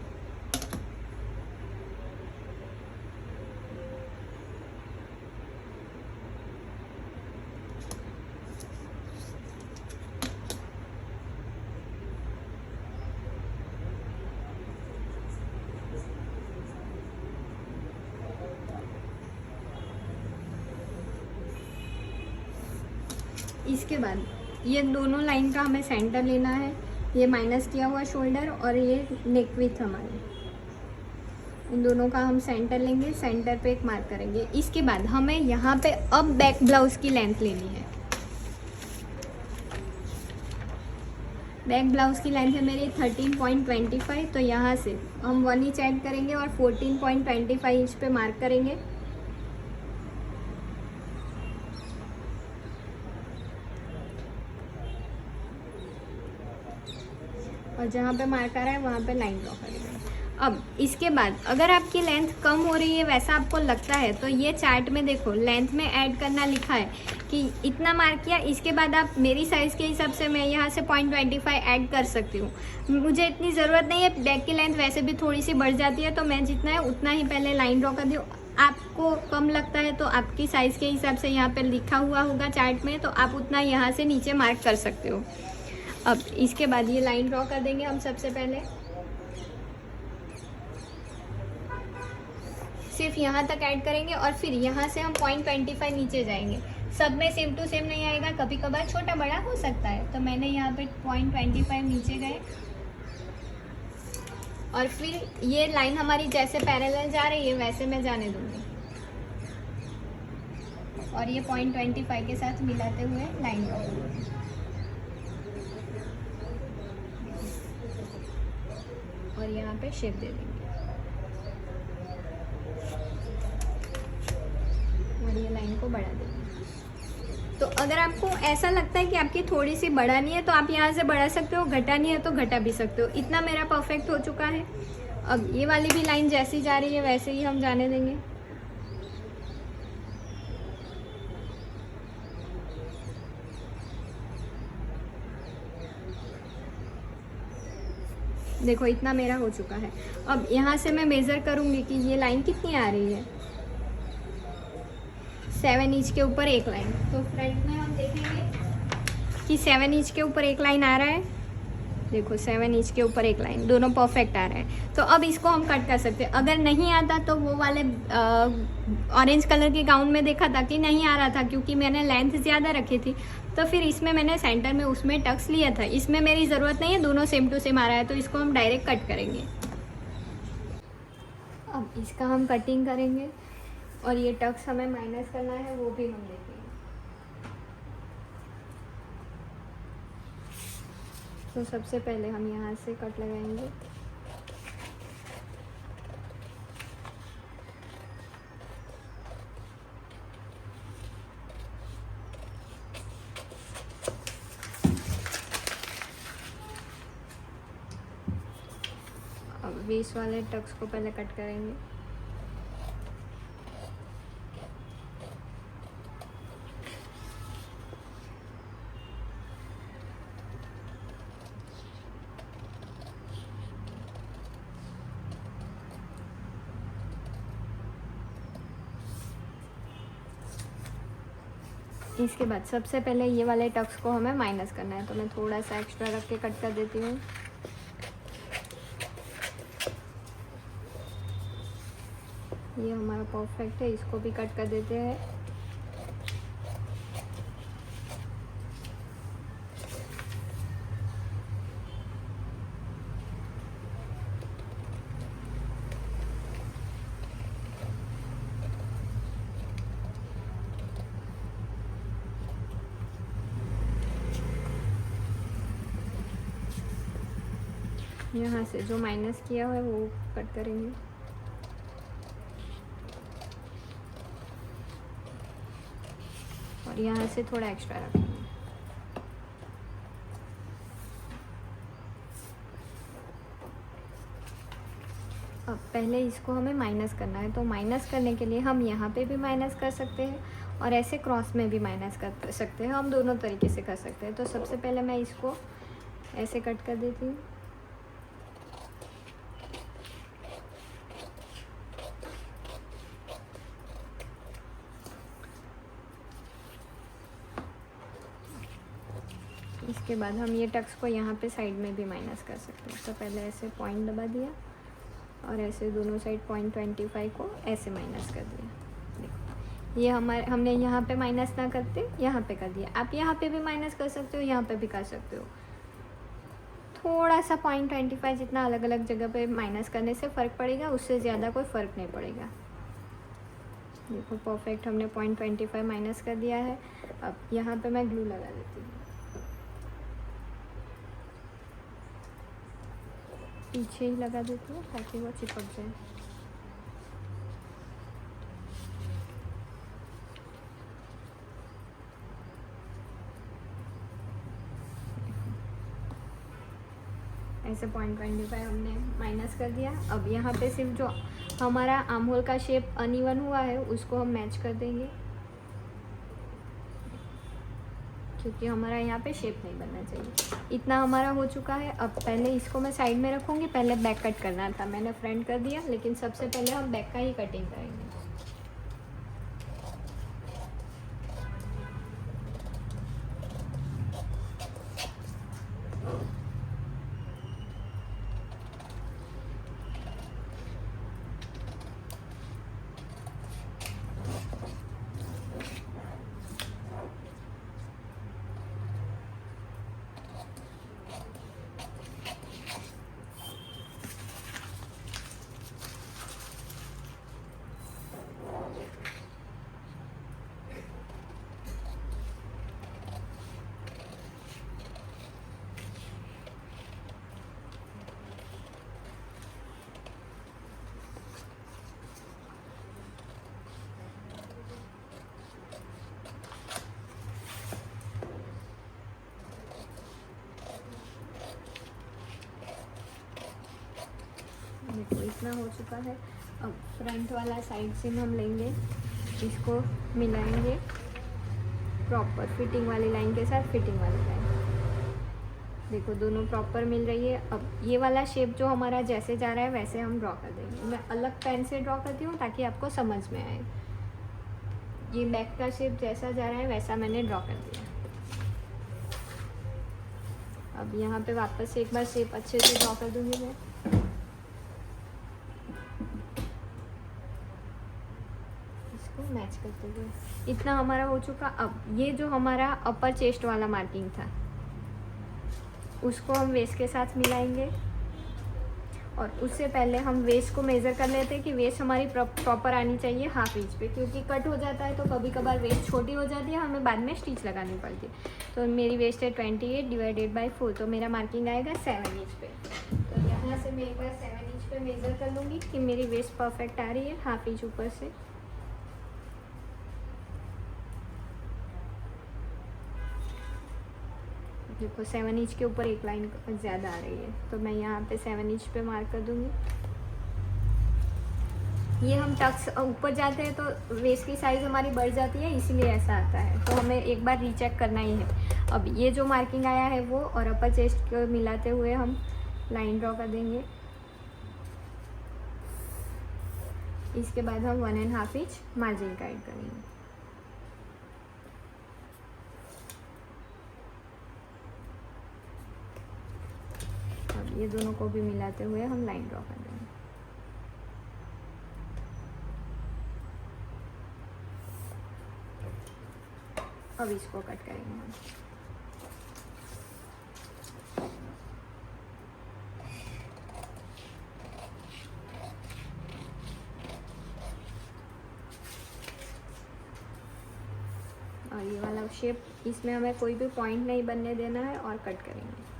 इसके बाद ये दोनों लाइन का हमें सेंटर लेना है। ये माइनस किया हुआ शोल्डर और ये नेक विथ हमारे, इन दोनों का हम सेंटर लेंगे। सेंटर पे एक मार्क करेंगे। इसके बाद हमें यहाँ पे अब बैक ब्लाउज की लेंथ लेनी है। बैक ब्लाउज की लेंथ है मेरी 13.25, तो यहाँ से हम 1 इंच ऐड करेंगे और 14.25 इंच पे मार्क करेंगे। और जहाँ पे मार्क आ रहा है वहाँ पे लाइन ड्रॉ करेंगे। अब इसके बाद अगर आपकी लेंथ कम हो रही है वैसा आपको लगता है तो ये चार्ट में देखो लेंथ में ऐड करना लिखा है कि इतना मार्क किया, इसके बाद आप मेरी साइज़ के हिसाब से मैं यहाँ से 0.25 ऐड कर सकती हूँ। मुझे इतनी ज़रूरत नहीं है, बैक की लेंथ वैसे भी थोड़ी सी बढ़ जाती है तो मैं जितना है उतना ही पहले लाइन ड्रॉ कर दूँ। आपको कम लगता है तो आपकी साइज़ के हिसाब से यहाँ पर लिखा हुआ होगा चार्ट में, तो आप उतना यहाँ से नीचे मार्क कर सकते हो। अब इसके बाद ये लाइन ड्रॉ कर देंगे हम सबसे पहले, सिर्फ यहाँ तक ऐड करेंगे और फिर यहाँ से हम 0.25 नीचे जाएंगे। सब में सेम टू सेम नहीं आएगा, कभी कभार छोटा बड़ा हो सकता है, तो मैंने यहाँ पे 0.25 नीचे गए और फिर ये लाइन हमारी जैसे पैरेलल जा रही है वैसे मैं जाने दूँगी और ये 0.25 के साथ मिलाते हुए लाइन ड्रॉ करूँगी और यहाँ पे शेप दे देंगे और ये लाइन को बढ़ा देंगे। तो अगर आपको ऐसा लगता है कि आपकी थोड़ी सी बढ़ानी है तो आप यहाँ से बढ़ा सकते हो, घटानी है तो घटा भी सकते हो। इतना मेरा परफेक्ट हो चुका है। अब ये वाली भी लाइन जैसी जा रही है वैसे ही हम जाने देंगे। देखो इतना मेरा हो चुका है। अब यहाँ से मैं मेज़र करूँगी कि ये लाइन कितनी आ रही है। 7 इंच के ऊपर एक लाइन, तो फ्रंट में हम देखेंगे कि 7 इंच के ऊपर एक लाइन आ रहा है। देखो 7 इंच के ऊपर एक लाइन, दोनों परफेक्ट आ रहे हैं। तो अब इसको हम कट कर सकते हैं। अगर नहीं आता तो वो वाले ऑरेंज कलर के गाउन में देखा था कि नहीं आ रहा था क्योंकि मैंने लेंथ ज़्यादा रखी थी, तो फिर इसमें मैंने सेंटर में उसमें टक्स लिया था। इसमें मेरी ज़रूरत नहीं है, दोनों सेम टू सेम आ रहा है, तो इसको हम डायरेक्ट कट करेंगे। अब इसका हम कटिंग करेंगे और ये टक्स हमें माइनस करना है, वो भी हम देखेंगे। तो सबसे पहले हम यहाँ से कट लगाएंगे। अब 20 वाले टक्स को पहले कट करेंगे। इसके बाद सबसे पहले ये वाले टक्स को हमें माइनस करना है, तो मैं थोड़ा सा एक्स्ट्रा रख के कट कर देती हूँ। ये हमारा परफेक्ट है, इसको भी कट कर देते हैं। यहाँ से जो माइनस किया हुआ है वो कट करेंगे। और यहाँ से थोड़ा एक्स्ट्रा रखेंगे। अब पहले इसको हमें माइनस करना है, तो माइनस करने के लिए हम यहाँ पे भी माइनस कर सकते हैं और ऐसे क्रॉस में भी माइनस कर सकते हैं। हम दोनों तरीके से कर सकते हैं। तो सबसे पहले मैं इसको ऐसे कट कर देती हूँ। इसके बाद हम ये टक्स को यहाँ पे साइड में भी माइनस कर सकते हैं। तो पहले ऐसे पॉइंट दबा दिया और ऐसे दोनों साइड 0.25 को ऐसे माइनस कर दिया। देखो ये हमने यहाँ पे माइनस ना करते यहाँ पे कर दिया। आप यहाँ पे भी माइनस कर सकते हो, यहाँ पे भी कर सकते हो। थोड़ा सा 0.25 जितना अलग अलग जगह पे माइनस करने से फ़र्क पड़ेगा, उससे ज़्यादा कोई फ़र्क नहीं पड़ेगा। देखो परफेक्ट हमने 0.25 माइनस कर दिया है। अब यहाँ पे मैं ग्लू लगा देती हूँ, पीछे ही लगा देती हूँ ताकि वो चिपक जाए। ऐसे 0.25 हमने माइनस कर दिया। अब यहाँ पे सिर्फ जो हमारा आर्म होल का शेप अनइवन हुआ है उसको हम मैच कर देंगे, क्योंकि हमारा यहाँ पे शेप नहीं बनना चाहिए। इतना हमारा हो चुका है। अब पहले इसको मैं साइड में रखूँगी, पहले बैक कट करना था, मैंने फ्रंट कर दिया, लेकिन सबसे पहले हम बैक का ही कटिंग करेंगे। देखो इतना हो चुका है। अब फ्रंट वाला साइड से हम लेंगे, इसको मिलाएंगे प्रॉपर फिटिंग वाली लाइन के साथ फिटिंग वाली लाइन। देखो दोनों प्रॉपर मिल रही है। अब ये वाला शेप जो हमारा जैसे जा रहा है वैसे हम ड्रॉ कर देंगे। मैं अलग पेन से ड्रॉ करती हूँ ताकि आपको समझ में आए। ये बैक का शेप जैसा जा रहा है वैसा मैंने ड्रॉ कर दिया। अब यहाँ पे वापस से एक बार शेप अच्छे से ड्रॉ कर दूँगी मैं। मैच करते हुए इतना हमारा हो चुका। अब ये जो हमारा अपर चेस्ट वाला मार्किंग था उसको हम वेस्ट के साथ मिलाएंगे, और उससे पहले हम वेस्ट को मेज़र कर लेते हैं कि वेस्ट हमारी प्रॉपर आनी चाहिए 1/2 इंच पे, क्योंकि कट हो जाता है तो कभी कभार वेस्ट छोटी हो जाती है, हमें बाद में स्टिच लगानी पड़ती है। तो मेरी वेस्ट है 28 डिवाइडेड बाई 4, तो मेरा मार्किंग आएगा 7 इंच पे। तो यहाँ से मैं एक बार 7 इंच पे मेज़र कर लूँगी कि मेरी वेस्ट परफेक्ट आ रही है 1/2 इंच ऊपर से। देखो 7 इंच के ऊपर एक लाइन ज़्यादा आ रही है, तो मैं यहाँ पे 7 इंच पे मार्क कर दूँगी। ये हम टक्स ऊपर जाते हैं तो वेस्ट की साइज़ हमारी बढ़ जाती है, इसीलिए ऐसा आता है, तो हमें एक बार रीचेक करना ही है। अब ये जो मार्किंग आया है वो और अपर चेस्ट को मिलाते हुए हम लाइन ड्रॉ कर देंगे। इसके बाद हम 1.5 इंच मार्जिन गाइड करेंगे। अब ये दोनों को भी मिलाते हुए हम लाइन ड्रॉ कर देंगे। अब इसको कट करेंगे हम। और ये वाला शेप, इसमें हमें कोई भी पॉइंट नहीं बनने देना है और कट करेंगे।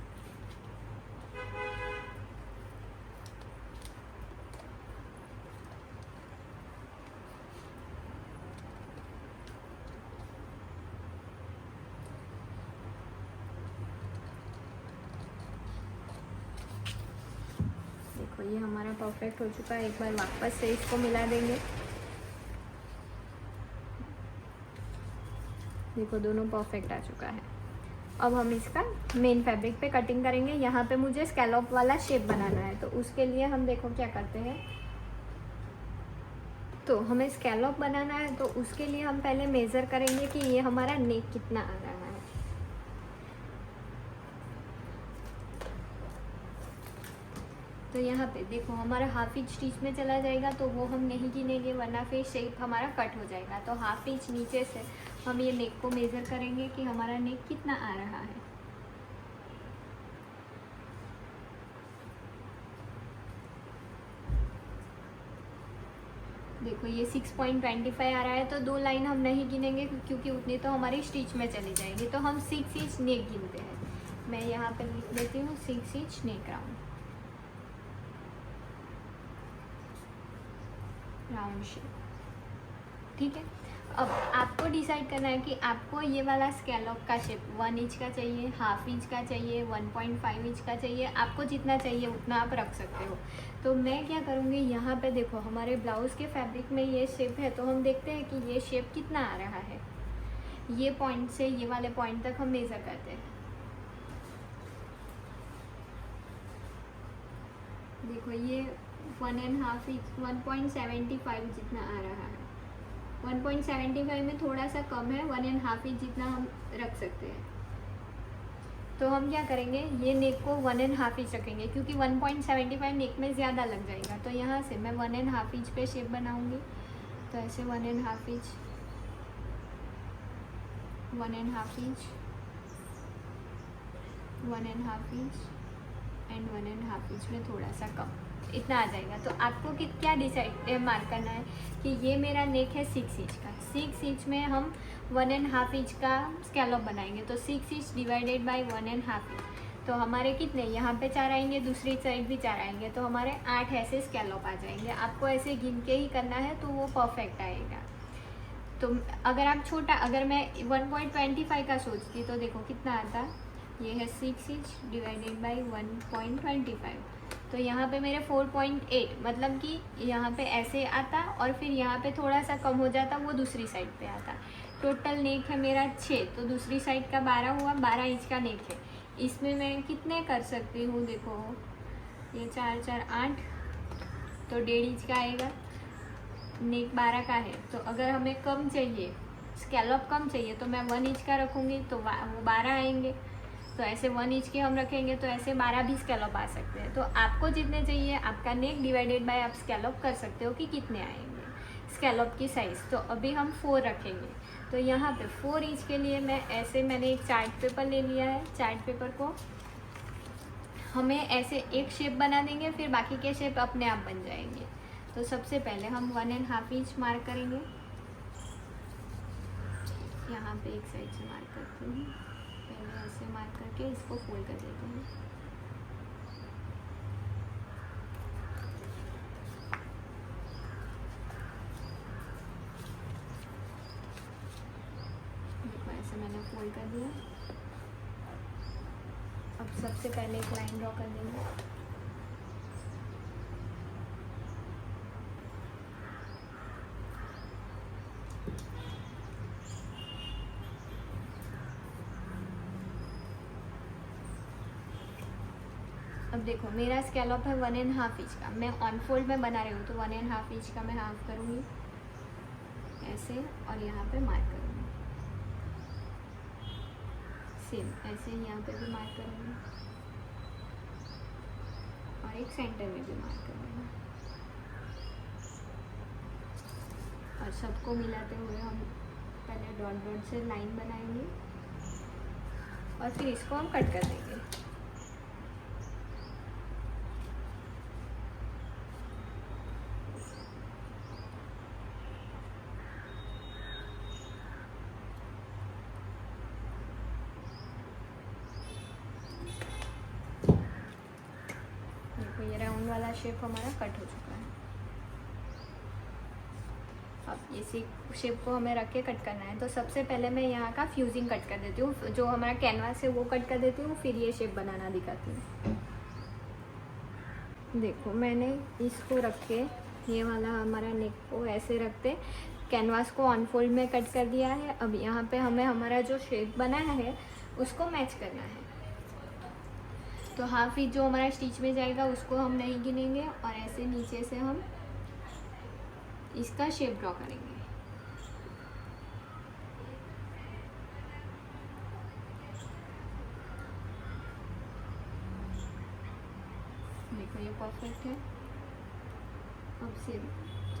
देखो ये हमारा परफेक्ट हो चुका है। एक बार वापस से इसको मिला देंगे। देखो दोनों परफेक्ट आ चुका है। अब हम इसका मेन फैब्रिक पे कटिंग करेंगे। यहाँ पे मुझे स्कैलॉप वाला शेप बनाना है, तो उसके लिए हम देखो क्या करते हैं। तो हमें स्कैलॉप बनाना है, तो उसके लिए हम पहले मेज़र करेंगे कि ये हमारा नेक कितना आ रहा है। तो यहाँ पे देखो हमारा 1/2 इंच स्टिच में चला जाएगा, तो वो हम नहीं गिनेंगे वरना फिर शेप हमारा कट हो जाएगा। तो 1/2 इंच नीचे से हम ये नेक को मेज़र करेंगे कि हमारा नेक कितना आ रहा है। देखो ये 6.25 आ रहा है, तो 2 लाइन हम नहीं गिनेंगे क्योंकि उतनी तो हमारी स्टिच में चली जाएगी। तो हम 6 इंच नेक गिनते हैं। मैं यहाँ पे लिख देती हूँ 6 इंच नेक राउंड शेप। ठीक है। अब आपको डिसाइड करना है कि आपको ये वाला स्कैलॉप का शेप 1 इंच का चाहिए, हाफ इंच का चाहिए, 1.5 इंच का चाहिए, आपको जितना चाहिए उतना आप रख सकते हो। तो मैं क्या करूँगी, यहाँ पे देखो हमारे ब्लाउज़ के फैब्रिक में ये शेप है, तो हम देखते हैं कि ये शेप कितना आ रहा है। ये पॉइंट से ये वाले पॉइंट तक हम मेज़र करते हैं। देखो ये 1.5 इंच 1.75 जितना आ रहा है। 1.75 में थोड़ा सा कम है, 1.5 इंच जितना हम रख सकते हैं। तो हम क्या करेंगे, ये नेक को 1.5 इंच रखेंगे क्योंकि 1.75 नेक में ज़्यादा लग जाएगा। तो यहाँ से मैं 1.5 इंच पे शेप बनाऊंगी। तो ऐसे 1.5 inch, 1.5 inch, 1.5 inch and 1.5 inch में थोड़ा सा कम, इतना आ जाएगा। तो आपको क्या डिसाइड मार्क करना है कि ये मेरा नेक है 6 इंच का, 6 इंच में हम 1.5 इंच का स्कैलॉप बनाएंगे। तो 6 इंच डिवाइडेड बाय 1.5 इंच, तो हमारे कितने, यहाँ पे 4 आएंगे, दूसरी साइड भी 4 आएंगे, तो हमारे 8 ऐसे स्कैलॉप आ जाएंगे। आपको ऐसे गिन के ही करना है तो वो परफेक्ट आएगा। तो अगर आप छोटा, अगर मैं 1.25 का सोचती तो देखो कितना आता, ये है 6 इंच डिवाइडेड बाई 1.25, तो यहाँ पे मेरे 4.8, मतलब कि यहाँ पे ऐसे आता और फिर यहाँ पे थोड़ा सा कम हो जाता, वो दूसरी साइड पे आता। टोटल नेक है मेरा 6, तो दूसरी साइड का 12 हुआ, 12 इंच का नेक है। इसमें मैं कितने कर सकती हूँ, देखो ये 4 4 8, तो 1.5 इंच का आएगा। नेक 12 का है, तो अगर हमें कम चाहिए, स्कैलॉप कम चाहिए, तो मैं 1 इंच का रखूँगी तो वो 12 आएंगे। तो ऐसे 1 इंच के हम रखेंगे तो ऐसे 12 भी स्कैलॉप आ सकते हैं। तो आपको जितने चाहिए, आपका नेक डिवाइडेड बाय आप स्कैलॉप कर सकते हो कि कितने आएंगे स्कैलॉप की साइज़। तो अभी हम 4 रखेंगे। तो यहाँ पे 4 इंच के लिए मैं ऐसे, मैंने एक चार्ट पेपर ले लिया है। चार्ट पेपर को हमें ऐसे एक शेप बना देंगे, फिर बाकी के शेप अपने आप बन जाएंगे। तो सबसे पहले हम 1.5 इंच मार्क करेंगे। यहाँ पे एक साइड से मार्क करती हूँ, पहले ऐसे मार्क करके इसको फोल्ड कर देते हैं। देखो ऐसे मैंने फोल्ड कर दिया। अब सबसे पहले एक लाइन ड्रॉ कर देंगे। अब देखो मेरा स्कैलॉप है 1.5 इंच का, मैं ऑन फोल्ड में बना रही हूँ, तो 1.5 इंच का मैं हाफ करूँगी ऐसे, और यहाँ पे मार्क करूँगी सेम ऐसे ही, यहाँ पे भी मार्क करूँगी और एक सेंटर में भी मार्क करूँगी। और सबको मिलाते हुए हम पहले डॉट डॉट से लाइन बनाएंगे और फिर इसको हम कट कर देंगे। देखो ये राउंड वाला शेप हमारा कट हो चुका है। अब इसी शेप को हमें रख के कट करना है। तो सबसे पहले मैं यहाँ का फ्यूजिंग कट कर देती हूँ, जो हमारा कैनवास है वो कट कर देती हूँ, फिर ये शेप बनाना दिखाती हूँ। देखो मैंने इसको रख के, ये वाला हमारा नेक को ऐसे रखते कैनवास को ऑन फोल्ड में कट कर दिया है। अब यहाँ पे हमें हमारा जो शेप बनाया है उसको मैच करना है। तो हाफ इंच जो हमारा स्टिच में जाएगा उसको हम नहीं गिनेंगे और ऐसे नीचे से हम इसका शेप ड्रॉ करेंगे। देखो ये परफेक्ट है। अब सिर्फ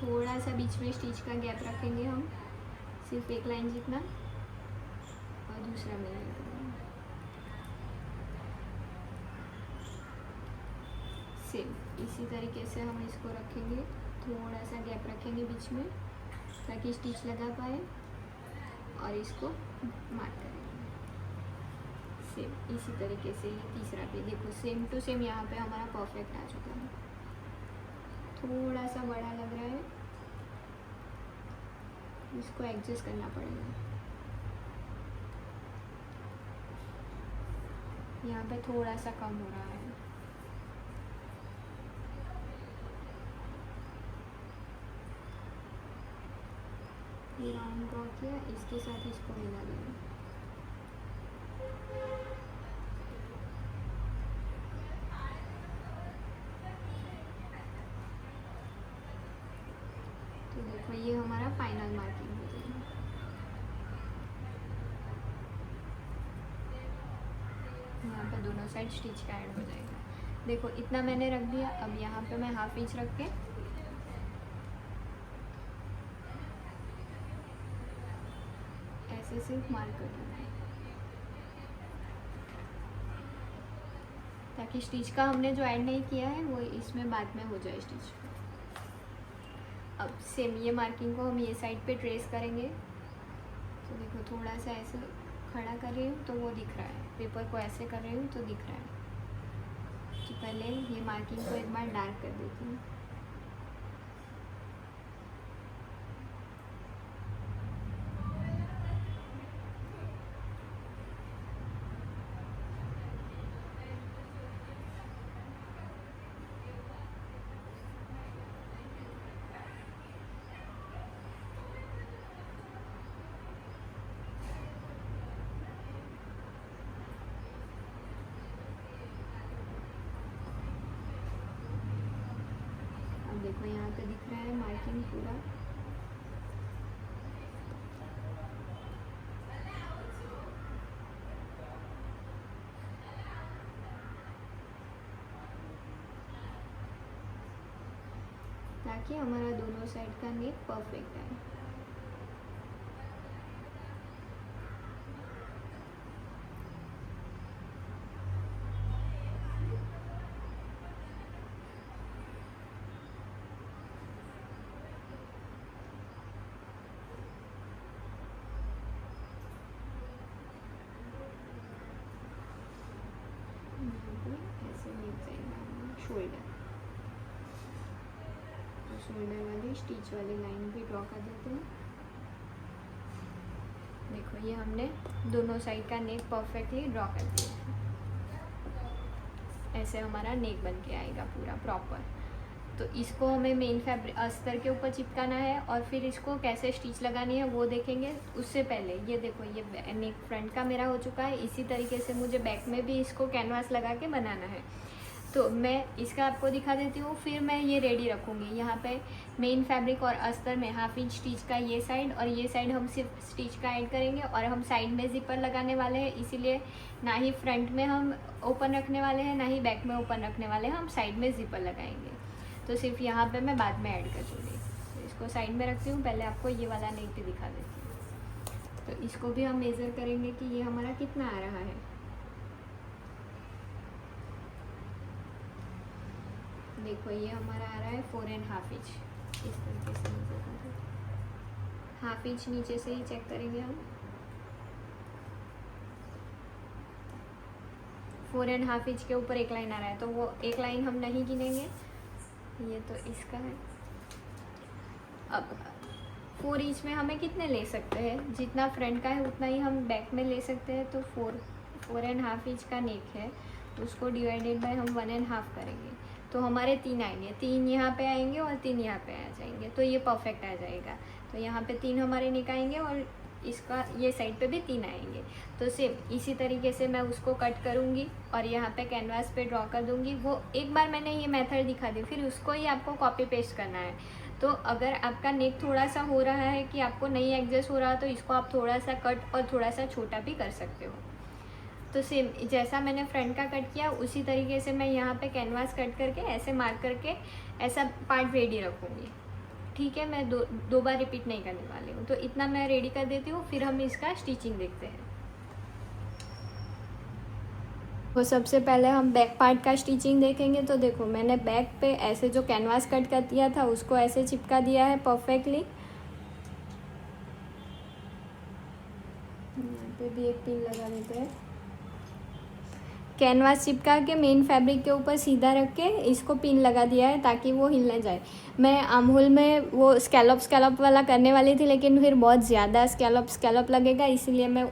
थोड़ा सा बीच में स्टिच का गैप रखेंगे हम, सिर्फ एक लाइन जितना, और दूसरा में लाइन करेंगे सेम इसी तरीके से हम इसको रखेंगे। थोड़ा सा गैप रखेंगे बीच में ताकि स्टिच लगा पाए और इसको मार्क करेंगे सेम इसी तरीके से। ये तीसरा भी देखो सेम टू सेम यहाँ पे हमारा परफेक्ट आ चुका है। थोड़ा सा बड़ा लग रहा है इसको एडजस्ट करना पड़ेगा। यहाँ पे थोड़ा सा कम हो रहा है। राउंड ड्रॉ किया, इसके साथ इसको मिला दिया। तो देखो ये हमारा फाइनल मार्किंग हो जाएगी। यहाँ पे दोनों साइड स्टिच का ऐड हो जाएगा। देखो इतना मैंने रख दिया। अब यहाँ पे मैं हाफ इंच रख के ऐसे सिर्फ मार्क कर दूँगा, ताकि स्टिच का हमने जो ऐड नहीं किया है वो इसमें बाद में हो जाए स्टिच। अब सेम ये मार्किंग को हम ये साइड पे ट्रेस करेंगे। तो देखो थोड़ा सा ऐसे खड़ा कर रही हूँ तो वो दिख रहा है, पेपर को ऐसे कर रही हूँ तो दिख रहा है। तो पहले ये मार्किंग को एक बार डार्क कर देती हूँ। देखो यहाँ पे दिख रहा है मार्किंग पूरा। ताकि हमारा दोनों साइड का नेक परफेक्ट है। ऐसे मिल जाएगा शोल्डर। तो शोल्डर वाली स्टिच वाली लाइन भी ड्रॉ कर देते हैं। देखो ये हमने दोनों साइड का नेक परफेक्टली ड्रॉ कर दिया है। ऐसे हमारा नेक बन के आएगा पूरा प्रॉपर। तो इसको हमें मेन फैब्रिक अस्तर के ऊपर चिपकाना है और फिर इसको कैसे स्टिच लगानी है वो देखेंगे। उससे पहले ये देखो ये नेक फ्रंट का मेरा हो चुका है। इसी तरीके से मुझे बैक में भी इसको कैनवास लगा के बनाना है। तो मैं इसका आपको दिखा देती हूँ, फिर मैं ये रेडी रखूँगी। यहाँ पे मेन फैब्रिक और अस्तर में हाफ इंच स्टिच का ये साइड और ये साइड हम सिर्फ स्टिच का ऐड करेंगे। और हम साइड में जिपर लगाने वाले हैं, इसीलिए ना ही फ्रंट में हम ओपन रखने वाले हैं ना ही बैक में ओपन रखने वाले हैं, हम साइड में जिपर लगाएंगे। तो सिर्फ यहाँ पे मैं बाद में ऐड कर दूँगी। तो इसको साइड में रखती हूँ। पहले आपको ये वाला नेक भी दिखा देती हूँ। तो इसको भी हम मेज़र करेंगे कि ये हमारा कितना आ रहा है। देखो ये हमारा आ रहा है 4.5 इंच। इस तरीके से मेज़र कर दें। हाफ इंच नीचे से ही चेक करेंगे हम। 4.5 इंच के ऊपर एक लाइन आ रहा है तो वो एक लाइन हम नहीं गिनेंगे। ये तो इसका है। अब 4 इंच में हमें कितने ले सकते हैं, जितना फ्रंट का है उतना ही हम बैक में ले सकते हैं। तो 4.5 इंच का नेक है, उसको डिवाइडेड बाय हम 1.5 करेंगे तो हमारे 3 आएंगे। 3 यहाँ पे आएंगे और 3 यहाँ पे आ जाएंगे, तो ये परफेक्ट आ जाएगा। तो यहाँ पे 3 हमारे नेक आएंगे और इसका ये साइड पे भी 3 आएंगे। तो सेम इसी तरीके से मैं उसको कट करूँगी और यहाँ पे कैनवास पे ड्रॉ कर दूँगी। वो एक बार मैंने ये मेथड दिखा दी, फिर उसको ही आपको कॉपी पेस्ट करना है। तो अगर आपका नेक थोड़ा सा हो रहा है कि आपको नहीं एडजस्ट हो रहा, तो इसको आप थोड़ा सा कट और थोड़ा सा छोटा भी कर सकते हो। तो सेम जैसा मैंने फ्रंट का कट किया उसी तरीके से मैं यहाँ पे कैनवास कट करके ऐसे मार्क करके ऐसा पार्ट रेडी रखूँगी। ठीक है, मैं दो बार रिपीट नहीं करने वाली हूँ। तो इतना मैं रेडी कर देती हूँ, फिर हम इसका स्टिचिंग देखते हैं। तो सबसे पहले हम बैक पार्ट का स्टिचिंग देखेंगे। तो देखो मैंने बैक पे ऐसे जो कैनवास कट कर दिया था उसको ऐसे चिपका दिया है परफेक्टली। यहाँ पे भी एक पिन लगा देते हैं। कैनवास चिपका के मेन फैब्रिक के ऊपर सीधा रख के इसको पिन लगा दिया है ताकि वो हिल ना जाए। मैं आर्महोल में वो स्कैलप वाला करने वाली थी, लेकिन फिर बहुत ज़्यादा स्कैलप लगेगा, इसीलिए मैं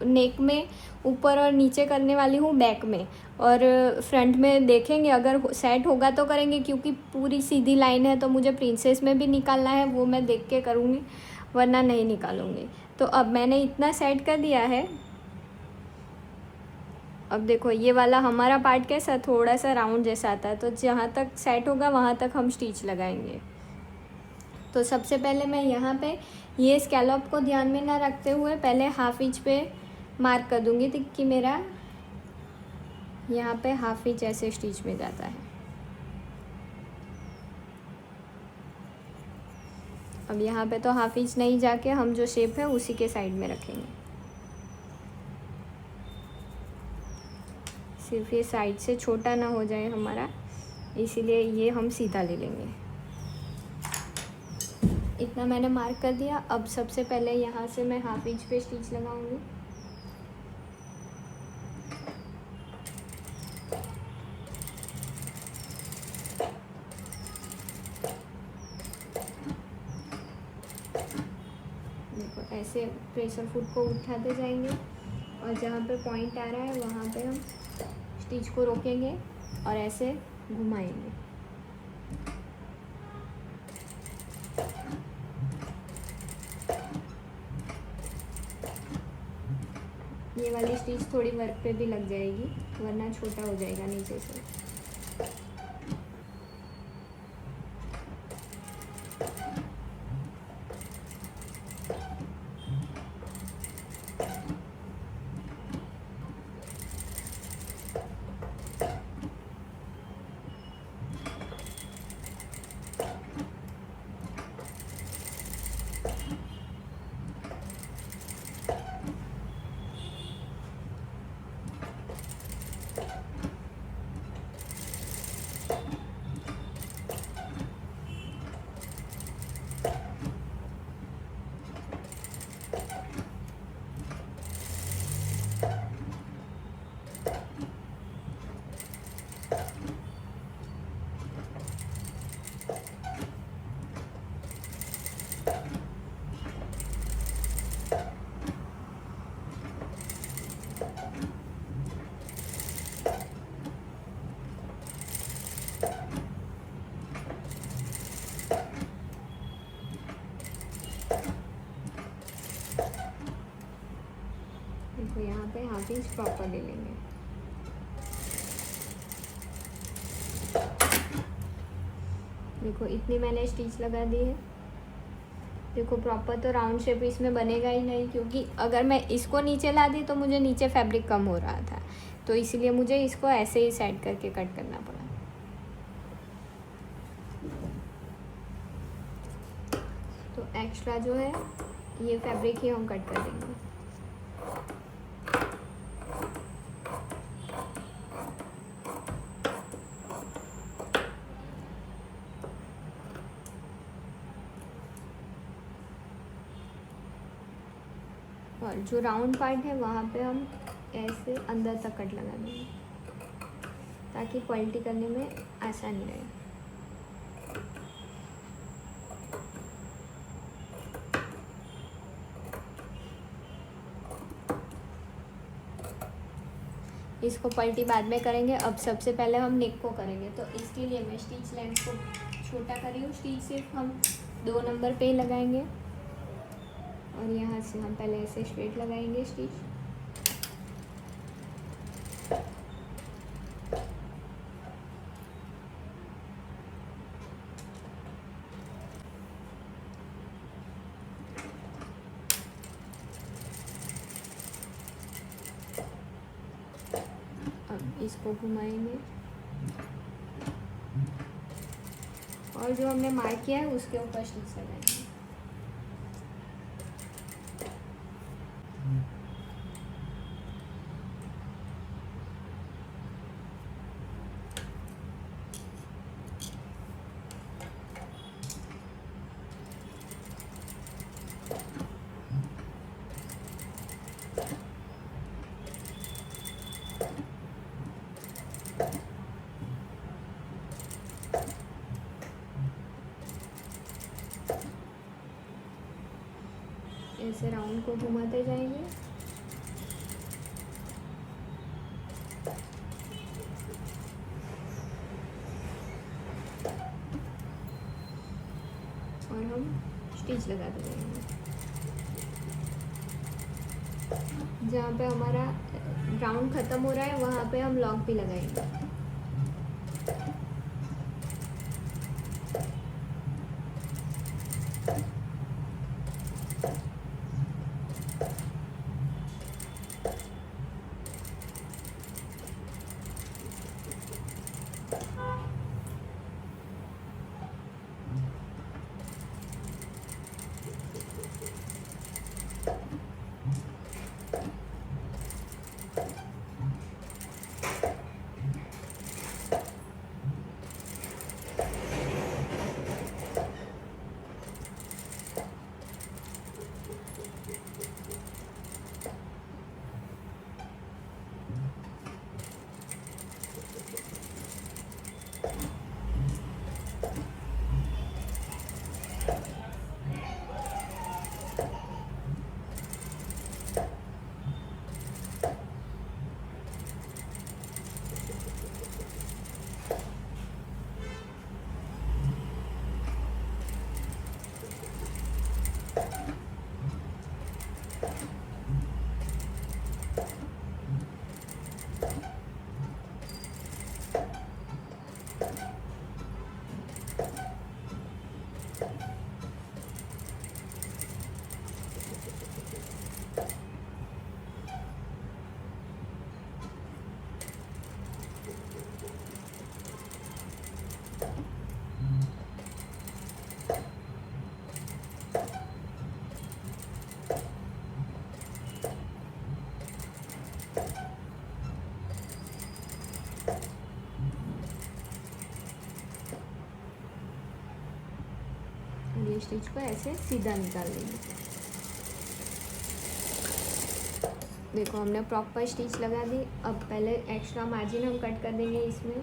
नेक में ऊपर और नीचे करने वाली हूँ बैक में। और फ्रंट में देखेंगे, अगर सेट होगा तो करेंगे, क्योंकि पूरी सीधी लाइन है तो मुझे प्रिंसेस में भी निकालना है, वो मैं देख के करूँगी, वरना नहीं निकालूँगी। तो अब मैंने इतना सेट कर दिया है। अब देखो ये वाला हमारा पार्ट कैसा थोड़ा सा राउंड जैसा आता है, तो जहाँ तक सेट होगा वहाँ तक हम स्टिच लगाएंगे। तो सबसे पहले मैं यहाँ पे ये स्कैलप को ध्यान में ना रखते हुए पहले हाफ इंच पे मार्क कर दूँगी कि मेरा यहाँ पे हाफ इंच ऐसे स्टिच में जाता है। अब यहाँ पे तो हाफ इंच नहीं जाके हम जो शेप है उसी के साइड में रखेंगे। सिर्फ ये साइड से छोटा ना हो जाए हमारा, इसीलिए ये हम सीधा ले लेंगे। इतना मैंने मार्क कर दिया। अब सबसे पहले यहाँ से मैं हाफ इंच पे स्टिच लगाऊंगी। देखो ऐसे प्रेशर फुट को उठाते जाएंगे और जहाँ पे पॉइंट आ रहा है वहाँ पे हम स्टिच को रोकेंगे और ऐसे घुमाएंगे। ये वाली स्टिच थोड़ी वर्क पे भी लग जाएगी, वरना छोटा हो जाएगा नीचे से। देखो यहाँ पे हाफ इंच प्रॉपर ले लेंगे। देखो इतनी मैंने स्टिच लगा दी है। देखो प्रॉपर तो राउंड शेप इसमें बनेगा ही नहीं, क्योंकि अगर मैं इसको नीचे ला दी तो मुझे नीचे फैब्रिक कम हो रहा था, तो इसलिए मुझे इसको ऐसे ही साइड करके कट करना पड़ा। तो एक्स्ट्रा जो है ये फैब्रिक ही हम कट कर देंगे। और जो राउंड पार्ट है वहाँ पे हम ऐसे अंदर तक कट लगा देंगे ताकि क्वालिटी करने में आसानी रहे। इसको पलटी बाद में करेंगे। अब सबसे पहले हम नेक को करेंगे, तो इसके लिए मैं स्टिच लेंथ को छोटा कर रही हूँ। स्टिच सिर्फ हम 2 नंबर पे ही लगाएंगे और यहाँ से हम पहले ऐसे स्ट्रेट लगाएंगे स्टिच। अब इसको घुमाएंगे और जो हमने मार्क किया है उसके ऊपर स्टिच लगाएंगे। ऐसे राउंड को घुमाते जाएंगे। और हम स्टिच लगाते जाएंगे। जहाँ पे हमारा राउंड ख़त्म हो रहा है वहाँ पे हम लॉक भी लगाएंगे। ये स्टिच को ऐसे सीधा निकाल लेंगे। देखो हमने प्रॉपर स्टिच लगा दी। अब पहले एक्स्ट्रा मार्जिन हम कट कर देंगे इसमें।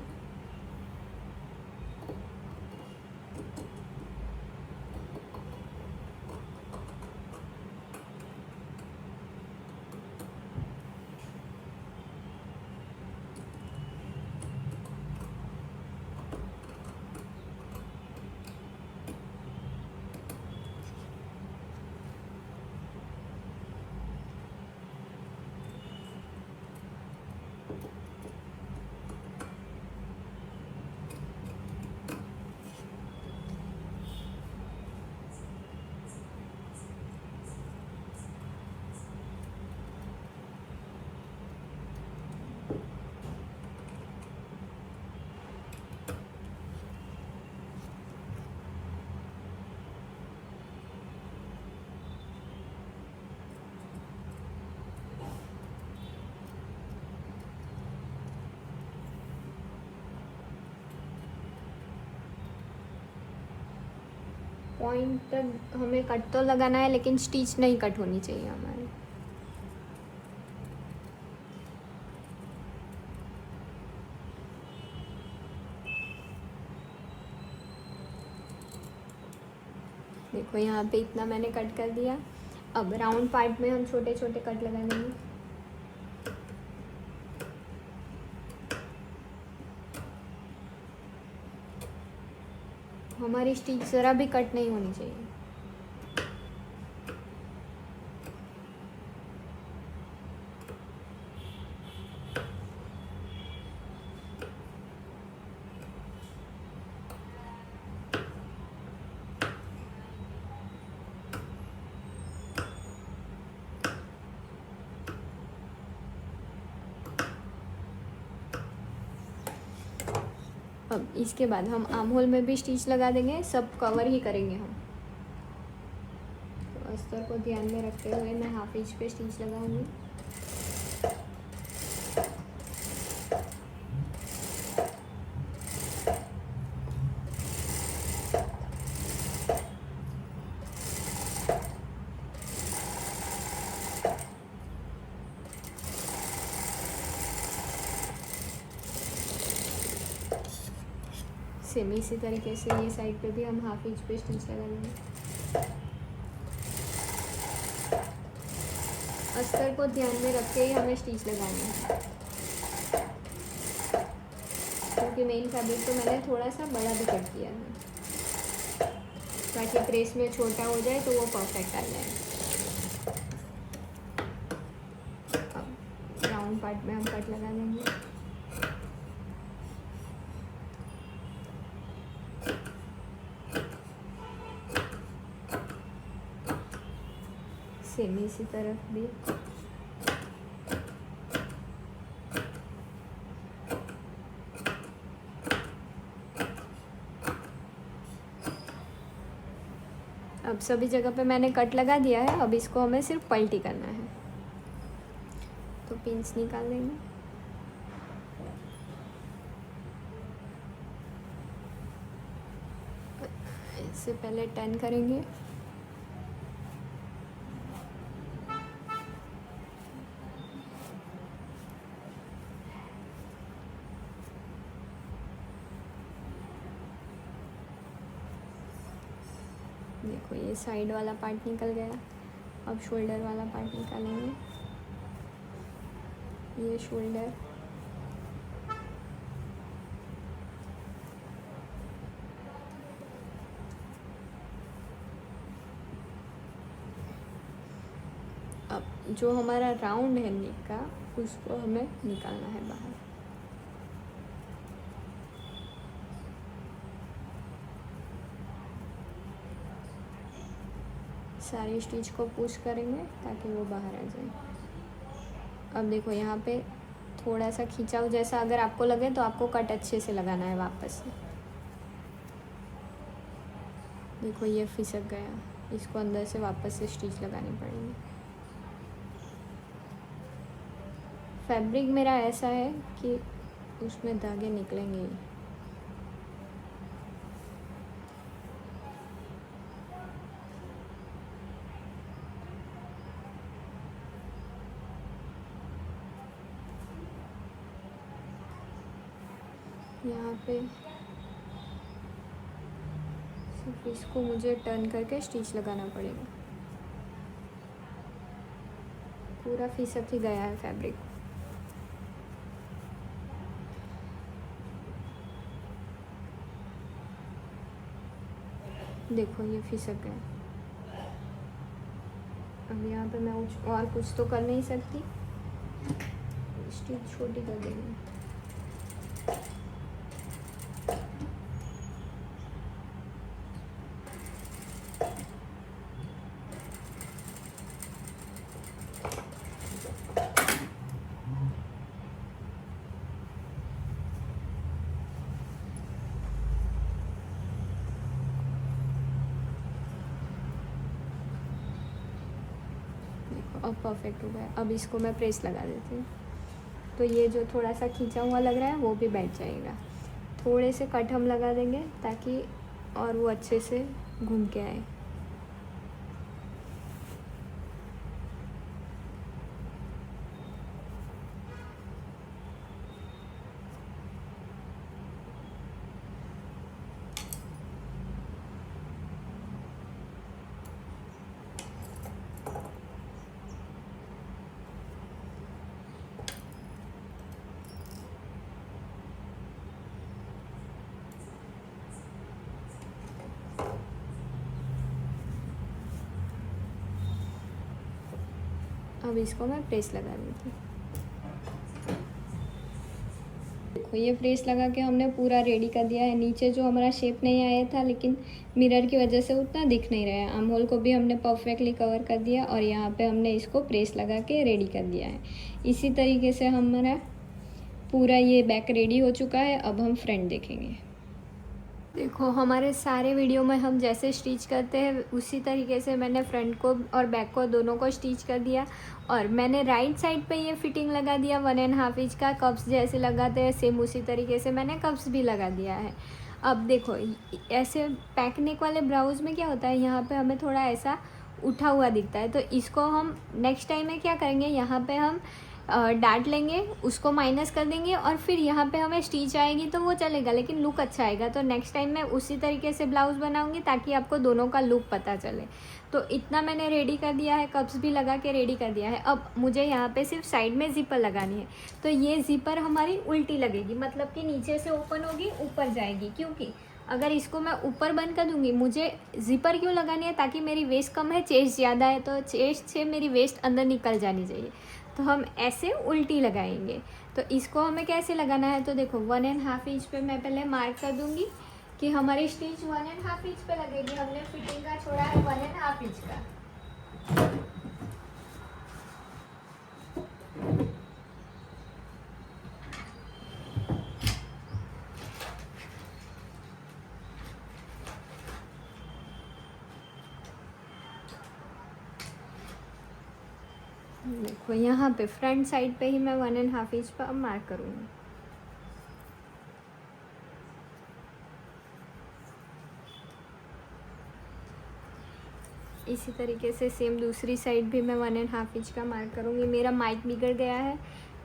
पॉइंट तक हमें कट तो लगाना है, लेकिन स्टिच नहीं कट होनी चाहिए हमारी। देखो यहाँ पे इतना मैंने कट कर दिया। अब राउंड पार्ट में हम छोटे छोटे कट लगा देंगे। हमारी स्टिच ज़रा भी कट नहीं होनी चाहिए। अब इसके बाद हम आर्म होल में भी स्टिच लगा देंगे, सब कवर ही करेंगे हम। तो अस्तर को ध्यान में रखते हुए मैं हाफ इंच पे स्टिच लगाऊंगी। सेम इसी तरीके से ये साइड पे भी हम हाफ इंच पे स्टिच लगा लेंगे। अस्तर को ध्यान में रख के ही हमें स्टिच लगानी है, क्योंकि मेन फैब्रिक तो मैंने थोड़ा सा बड़ा भी कट किया है ताकि प्रेस में छोटा हो जाए तो वो परफेक्ट आ जाए। अब राउंड पार्ट में हम कट लगा देंगे। सेम इसी तरफ भी अब सभी जगह पे मैंने कट लगा दिया है। अब इसको हमें सिर्फ पलटी करना है, तो पिंस निकाल लेंगे। इससे पहले 10 करेंगे। देखो ये साइड वाला पार्ट निकल गया। अब शोल्डर वाला पार्ट निकालेंगे। ये शोल्डर, अब जो हमारा राउंड है नेक का उसको हमें निकालना है बाहर। सारी स्टिच को पुश करेंगे ताकि वो बाहर आ जाए। अब देखो यहाँ पे थोड़ा सा खिंचाव जैसा अगर आपको लगे तो आपको कट अच्छे से लगाना है वापस से। देखो ये फिसक गया, इसको अंदर से वापस से स्टिच लगानी पड़ेगी। फैब्रिक मेरा ऐसा है कि उसमें धागे निकलेंगे ही। यहाँ पे सिर्फ इसको मुझे टर्न करके स्टिच लगाना पड़ेगा। पूरा फिसक ही गया है फैब्रिक। देखो ये फिसक गया। अब यहाँ पे मैं और कुछ तो कर नहीं सकती, स्टिच छोटी कर देंगे। अब परफेक्ट हो गया। अब इसको मैं प्रेस लगा देती हूँ, तो ये जो थोड़ा सा खींचा हुआ लग रहा है वो भी बैठ जाएगा। थोड़े से कट हम लगा देंगे ताकि और वो अच्छे से घूम के आए। अब इसको मैं प्रेस लगा देती हूँ। देखो ये प्रेस लगा के हमने पूरा रेडी कर दिया है। नीचे जो हमारा शेप नहीं आया था, लेकिन मिरर की वजह से उतना दिख नहीं रहा है। आर्म होल को भी हमने परफेक्टली कवर कर दिया और यहाँ पे हमने इसको प्रेस लगा के रेडी कर दिया है। इसी तरीके से हमारा पूरा ये बैक रेडी हो चुका है। अब हम फ्रंट देखेंगे। देखो हमारे सारे वीडियो में हम जैसे स्टिच करते हैं उसी तरीके से मैंने फ्रंट को और बैक को दोनों को स्टिच कर दिया। और मैंने राइट साइड पे ये फिटिंग लगा दिया 1.5 इंच का। कप्स जैसे लगाते हैं सेम उसी तरीके से मैंने कप्स भी लगा दिया है। अब देखो ऐसे पैक नेक वाले ब्लाउज में क्या होता है, यहाँ पे हमें थोड़ा ऐसा उठा हुआ दिखता है, तो इसको हम नेक्स्ट टाइम में क्या करेंगे, यहाँ पे हम डार्ट लेंगे, उसको माइनस कर देंगे और फिर यहाँ पे हमें स्टिच आएगी तो वो चलेगा, लेकिन लुक अच्छा आएगा। तो नेक्स्ट टाइम मैं उसी तरीके से ब्लाउज़ बनाऊँगी ताकि आपको दोनों का लुक पता चले। तो इतना मैंने रेडी कर दिया है, कप्स भी लगा के रेडी कर दिया है। अब मुझे यहाँ पे सिर्फ साइड में ज़िपर लगानी है। तो ये ज़िपर हमारी उल्टी लगेगी, मतलब कि नीचे से ओपन होगी ऊपर जाएगी, क्योंकि अगर इसको मैं ऊपर बंद कर दूँगी, मुझे ज़िपर क्यों लगानी है, ताकि मेरी वेस्ट कम है, चेस्ट ज़्यादा है, तो चेस्ट से मेरी वेस्ट अंदर निकल जानी चाहिए। तो हम ऐसे उल्टी लगाएंगे। तो इसको हमें कैसे लगाना है, तो देखो 1.5 इंच पे मैं पहले मार्क कर दूँगी कि हमारी स्टिच 1.5 इंच पे लगेगी। हमने फिटिंग का छोड़ा है 1.5 इंच का। देखो यहाँ पे फ्रंट साइड पे ही मैं 1.5 इंच पर अब मार्क करूँगी। इसी तरीके से सेम दूसरी साइड भी मैं 1.5 इंच का मार्क करूँगी। मेरा माइक बिगड़ गया है,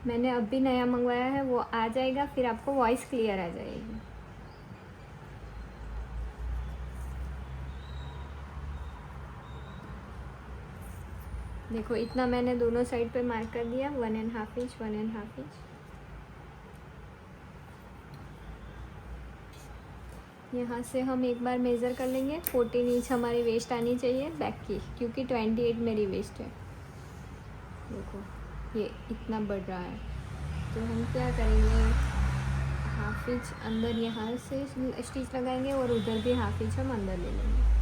मैंने अब भी नया मंगवाया है, वो आ जाएगा, फिर आपको वॉइस क्लियर आ जाएगी। देखो इतना मैंने दोनों साइड पे मार्क कर दिया, 1.5 इंच 1.5 इंच। यहाँ से हम एक बार मेज़र कर लेंगे। 14 इंच हमारी वेस्ट आनी चाहिए बैक की, क्योंकि 28 मेरी वेस्ट है। देखो ये इतना बढ़ रहा है, तो हम क्या करेंगे, 1/2 इंच अंदर यहाँ से स्टिच लगाएंगे और उधर भी 1/2 इंच हम अंदर ले लेंगे।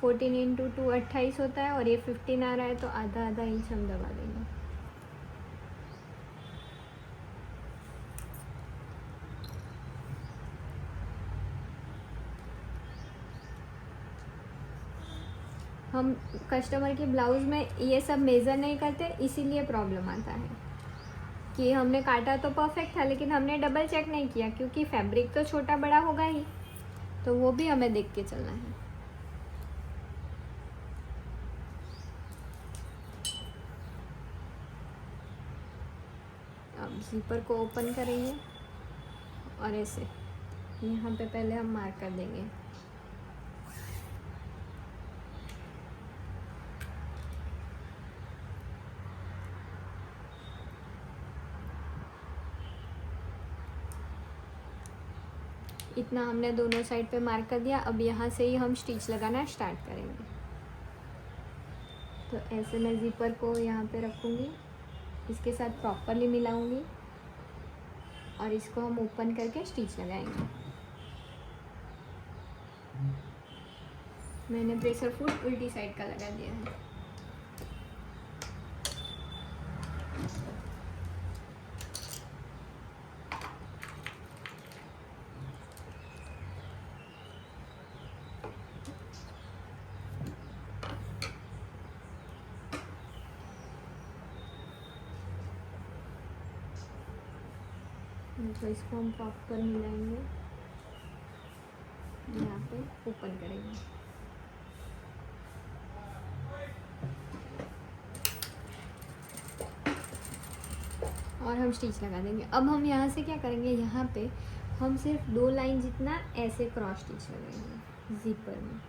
फोर्टीन इंटू 2 28 होता है और ये 15 आ रहा है, तो आधा आधा इंच हम दबा देंगे। हम कस्टमर के ब्लाउज़ में ये सब मेज़र नहीं करते, इसीलिए प्रॉब्लम आता है कि हमने काटा तो परफेक्ट था, लेकिन हमने डबल चेक नहीं किया, क्योंकि फैब्रिक तो छोटा बड़ा होगा ही, तो वो भी हमें देख के चलना है। अब ज़िपर को ओपन करेंगे और ऐसे यहाँ पे पहले हम मार्क कर देंगे। इतना हमने दोनों साइड पे मार्क कर दिया। अब यहाँ से ही हम स्टिच लगाना स्टार्ट करेंगे। तो ऐसे मैं ज़िपर को यहाँ पे रखूँगी, इसके साथ प्रॉपरली मिलाऊँगी और इसको हम ओपन करके स्टिच लगाएंगे। मैंने प्रेशर फुट उल्टी साइड का लगा दिया है। तो इसको हम प्रॉपर मिलाएंगे, यहाँ पे ओपन करेंगे। और हम स्टिच लगा देंगे। अब हम यहाँ से क्या करेंगे, यहाँ पे हम सिर्फ 2 लाइन जितना ऐसे क्रॉस स्टिच लगाएंगे ज़िपर में।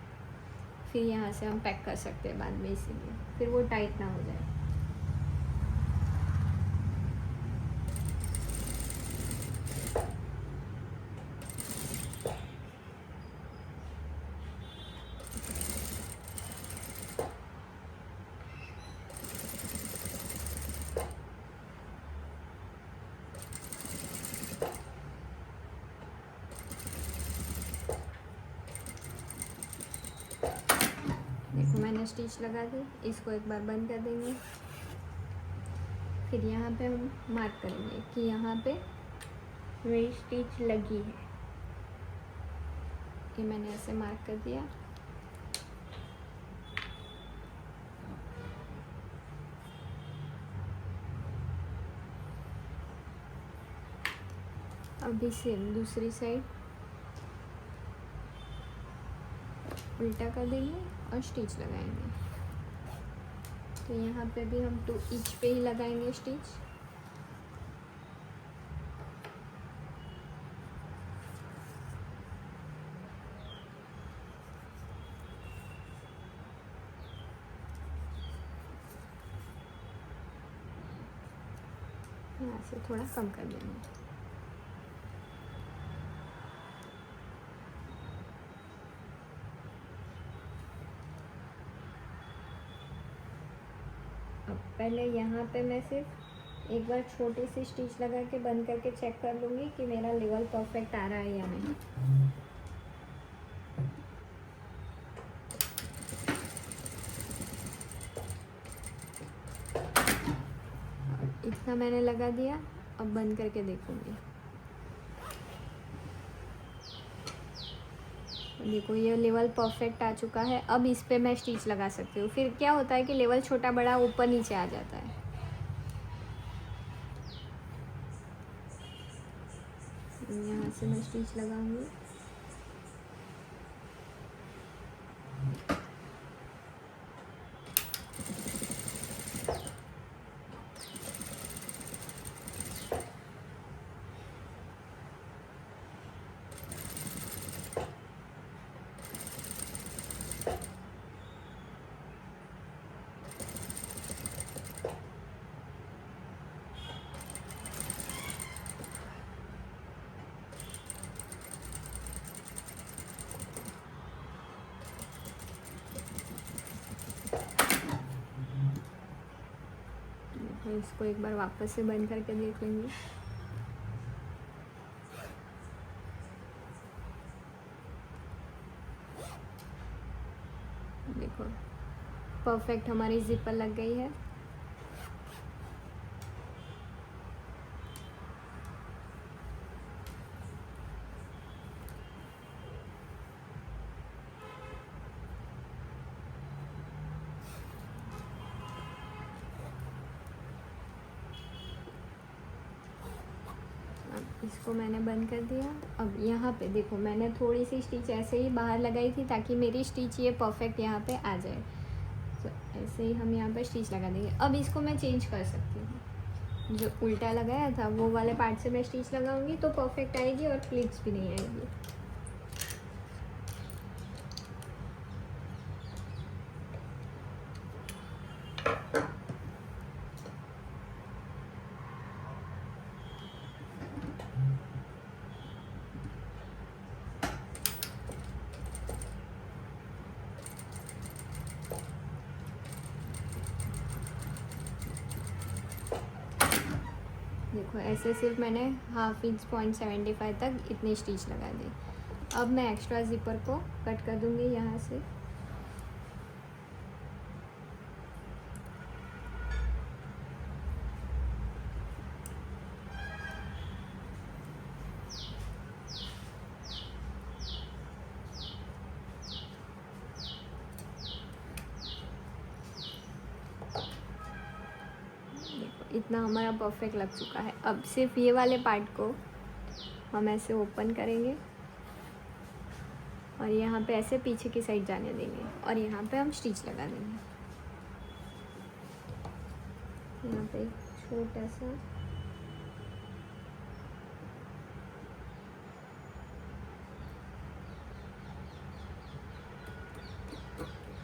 फिर यहाँ से हम पैक कर सकते हैं बाद में, इसीलिए फिर वो टाइट ना हो जाए। देखो मैंने स्टिच लगा दी, इसको एक बार बंद कर देंगे। फिर यहाँ पे हम मार्क करेंगे कि यहाँ पे मेरी स्टिच लगी है। ये मैंने ऐसे मार्क कर दिया। अभी सेम दूसरी साइड उल्टा कर देंगे और स्टिच लगाएंगे। तो यहाँ पे भी हम 2 इंच पे ही लगाएंगे स्टिच। यहाँ से थोड़ा कम कर देंगे। अब पहले यहाँ पे मैं सिर्फ एक बार छोटी सी स्टिच लगा के बंद करके चेक कर लूँगी कि मेरा लेवल परफेक्ट आ रहा है या नहीं। इतना मैंने लगा दिया, अब बंद करके देखूँगी। देखो ये लेवल परफेक्ट आ चुका है। अब इस पे मैं स्टिच लगा सकती हूँ। फिर क्या होता है कि लेवल छोटा बड़ा ऊपर नीचे आ जाता है। यहाँ से मैं स्टिच लगाऊंगी। तो इसको एक बार वापस से बंद करके देख लेंगे। देखो परफेक्ट हमारी जिपर लग गई है। इसको मैंने बंद कर दिया। अब यहाँ पे देखो मैंने थोड़ी सी स्टिच ऐसे ही बाहर लगाई थी ताकि मेरी स्टिच ये परफेक्ट यहाँ पे आ जाए। तो ऐसे ही हम यहाँ पे स्टिच लगा देंगे। अब इसको मैं चेंज कर सकती हूँ। जो उल्टा लगाया था वो वाले पार्ट से मैं स्टिच लगाऊंगी तो परफेक्ट आएगी और प्लीट्स भी नहीं आएगी। देखो ऐसे सिर्फ मैंने 1/2 इंच 0.75 तक इतनी स्टिच लगा दी। अब मैं एक्स्ट्रा जिपर को कट कर दूंगी यहाँ से। इतना हमारा परफेक्ट लग चुका है। अब सिर्फ ये वाले पार्ट को हम ऐसे ओपन करेंगे और यहाँ पे ऐसे पीछे की साइड जाने देंगे और यहाँ पे हम स्टिच लगा देंगे। यहाँ पे छोटा सा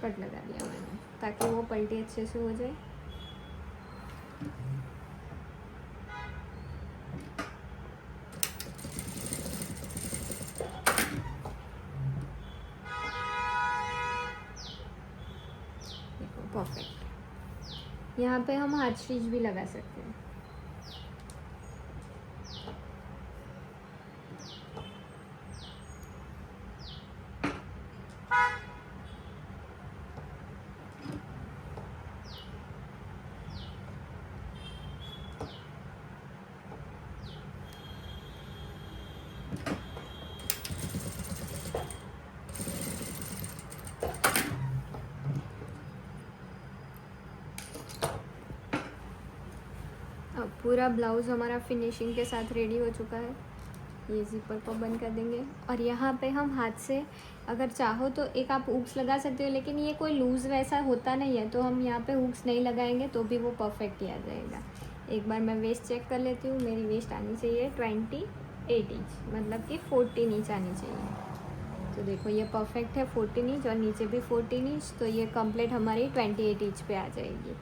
कट लगा दिया मैंने ताकि वो पलटी अच्छे से हो जाए। परफेक्ट। यहाँ पे हम हाथ स्टिच भी लगा सकते हैं। अब पूरा ब्लाउज़ हमारा फिनिशिंग के साथ रेडी हो चुका है। ये ज़िपर को बंद कर देंगे और यहाँ पे हम हाथ से अगर चाहो तो एक आप हुक्स लगा सकते हो, लेकिन ये कोई लूज़ वैसा होता नहीं है तो हम यहाँ पे हुक्स नहीं लगाएंगे तो भी वो परफेक्ट ही आ जाएगा। एक बार मैं वेस्ट चेक कर लेती हूँ। मेरी वेस्ट आनी चाहिए 28 इंच, मतलब कि 14 इंच आनी चाहिए। तो देखो ये परफेक्ट है 14 इंच और नीचे भी 14 इंच, तो ये कंप्लीट हमारी 28 इंच पे आ जाएगी।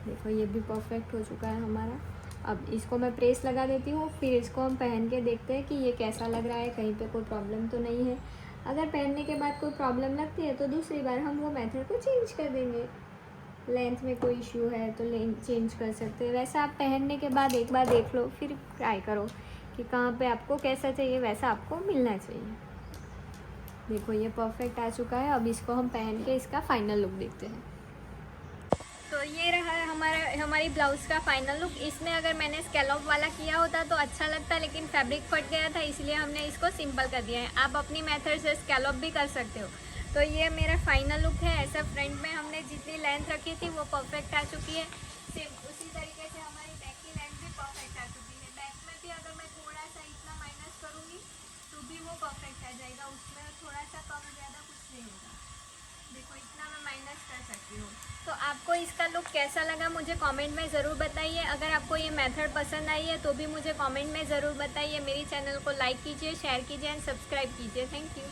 देखो ये भी परफेक्ट हो चुका है हमारा। अब इसको मैं प्रेस लगा देती हूँ, फिर इसको हम पहन के देखते हैं कि ये कैसा लग रहा है, कहीं पे कोई प्रॉब्लम तो नहीं है। अगर पहनने के बाद कोई प्रॉब्लम लगती है तो दूसरी बार हम वो मेथड को चेंज कर देंगे। लेंथ में कोई इश्यू है तो लेंथ चेंज कर सकते हैं। वैसे आप पहनने के बाद एक बार देख लो, फिर ट्राई करो कि कहाँ पे आपको कैसा चाहिए वैसा आपको मिलना चाहिए। देखो ये परफेक्ट आ चुका है। अब इसको हम पहन के इसका फाइनल लुक देखते हैं। तो ये रहा हमारी ब्लाउज़ का फाइनल लुक। इसमें अगर मैंने स्कैलॉप वाला किया होता तो अच्छा लगता, लेकिन फैब्रिक फट गया था इसलिए हमने इसको सिंपल कर दिया है। आप अपनी मेथड से स्कैलॉप भी कर सकते हो। तो ये मेरा फाइनल लुक है। ऐसा फ्रंट में हमने जितनी लेंथ रखी थी वो परफेक्ट आ चुकी है। सेम उसी तरीके से हमारी बैक की लेंथ भी परफेक्ट आ चुकी है। बैक में भी अगर मैं थोड़ा सा इतना माइनस करूँगी तो भी वो परफेक्ट आ जाएगा। उसमें थोड़ा सा कम ज़्यादा कुछ नहीं होगा। देखो इतना मैं माइनस कर सकती हूँ। तो आपको इसका लुक कैसा लगा मुझे कमेंट में ज़रूर बताइए। अगर आपको ये मेथड पसंद आई है तो भी मुझे कमेंट में ज़रूर बताइए। मेरी चैनल को लाइक कीजिए, शेयर कीजिए एंड सब्सक्राइब कीजिए। Thank you.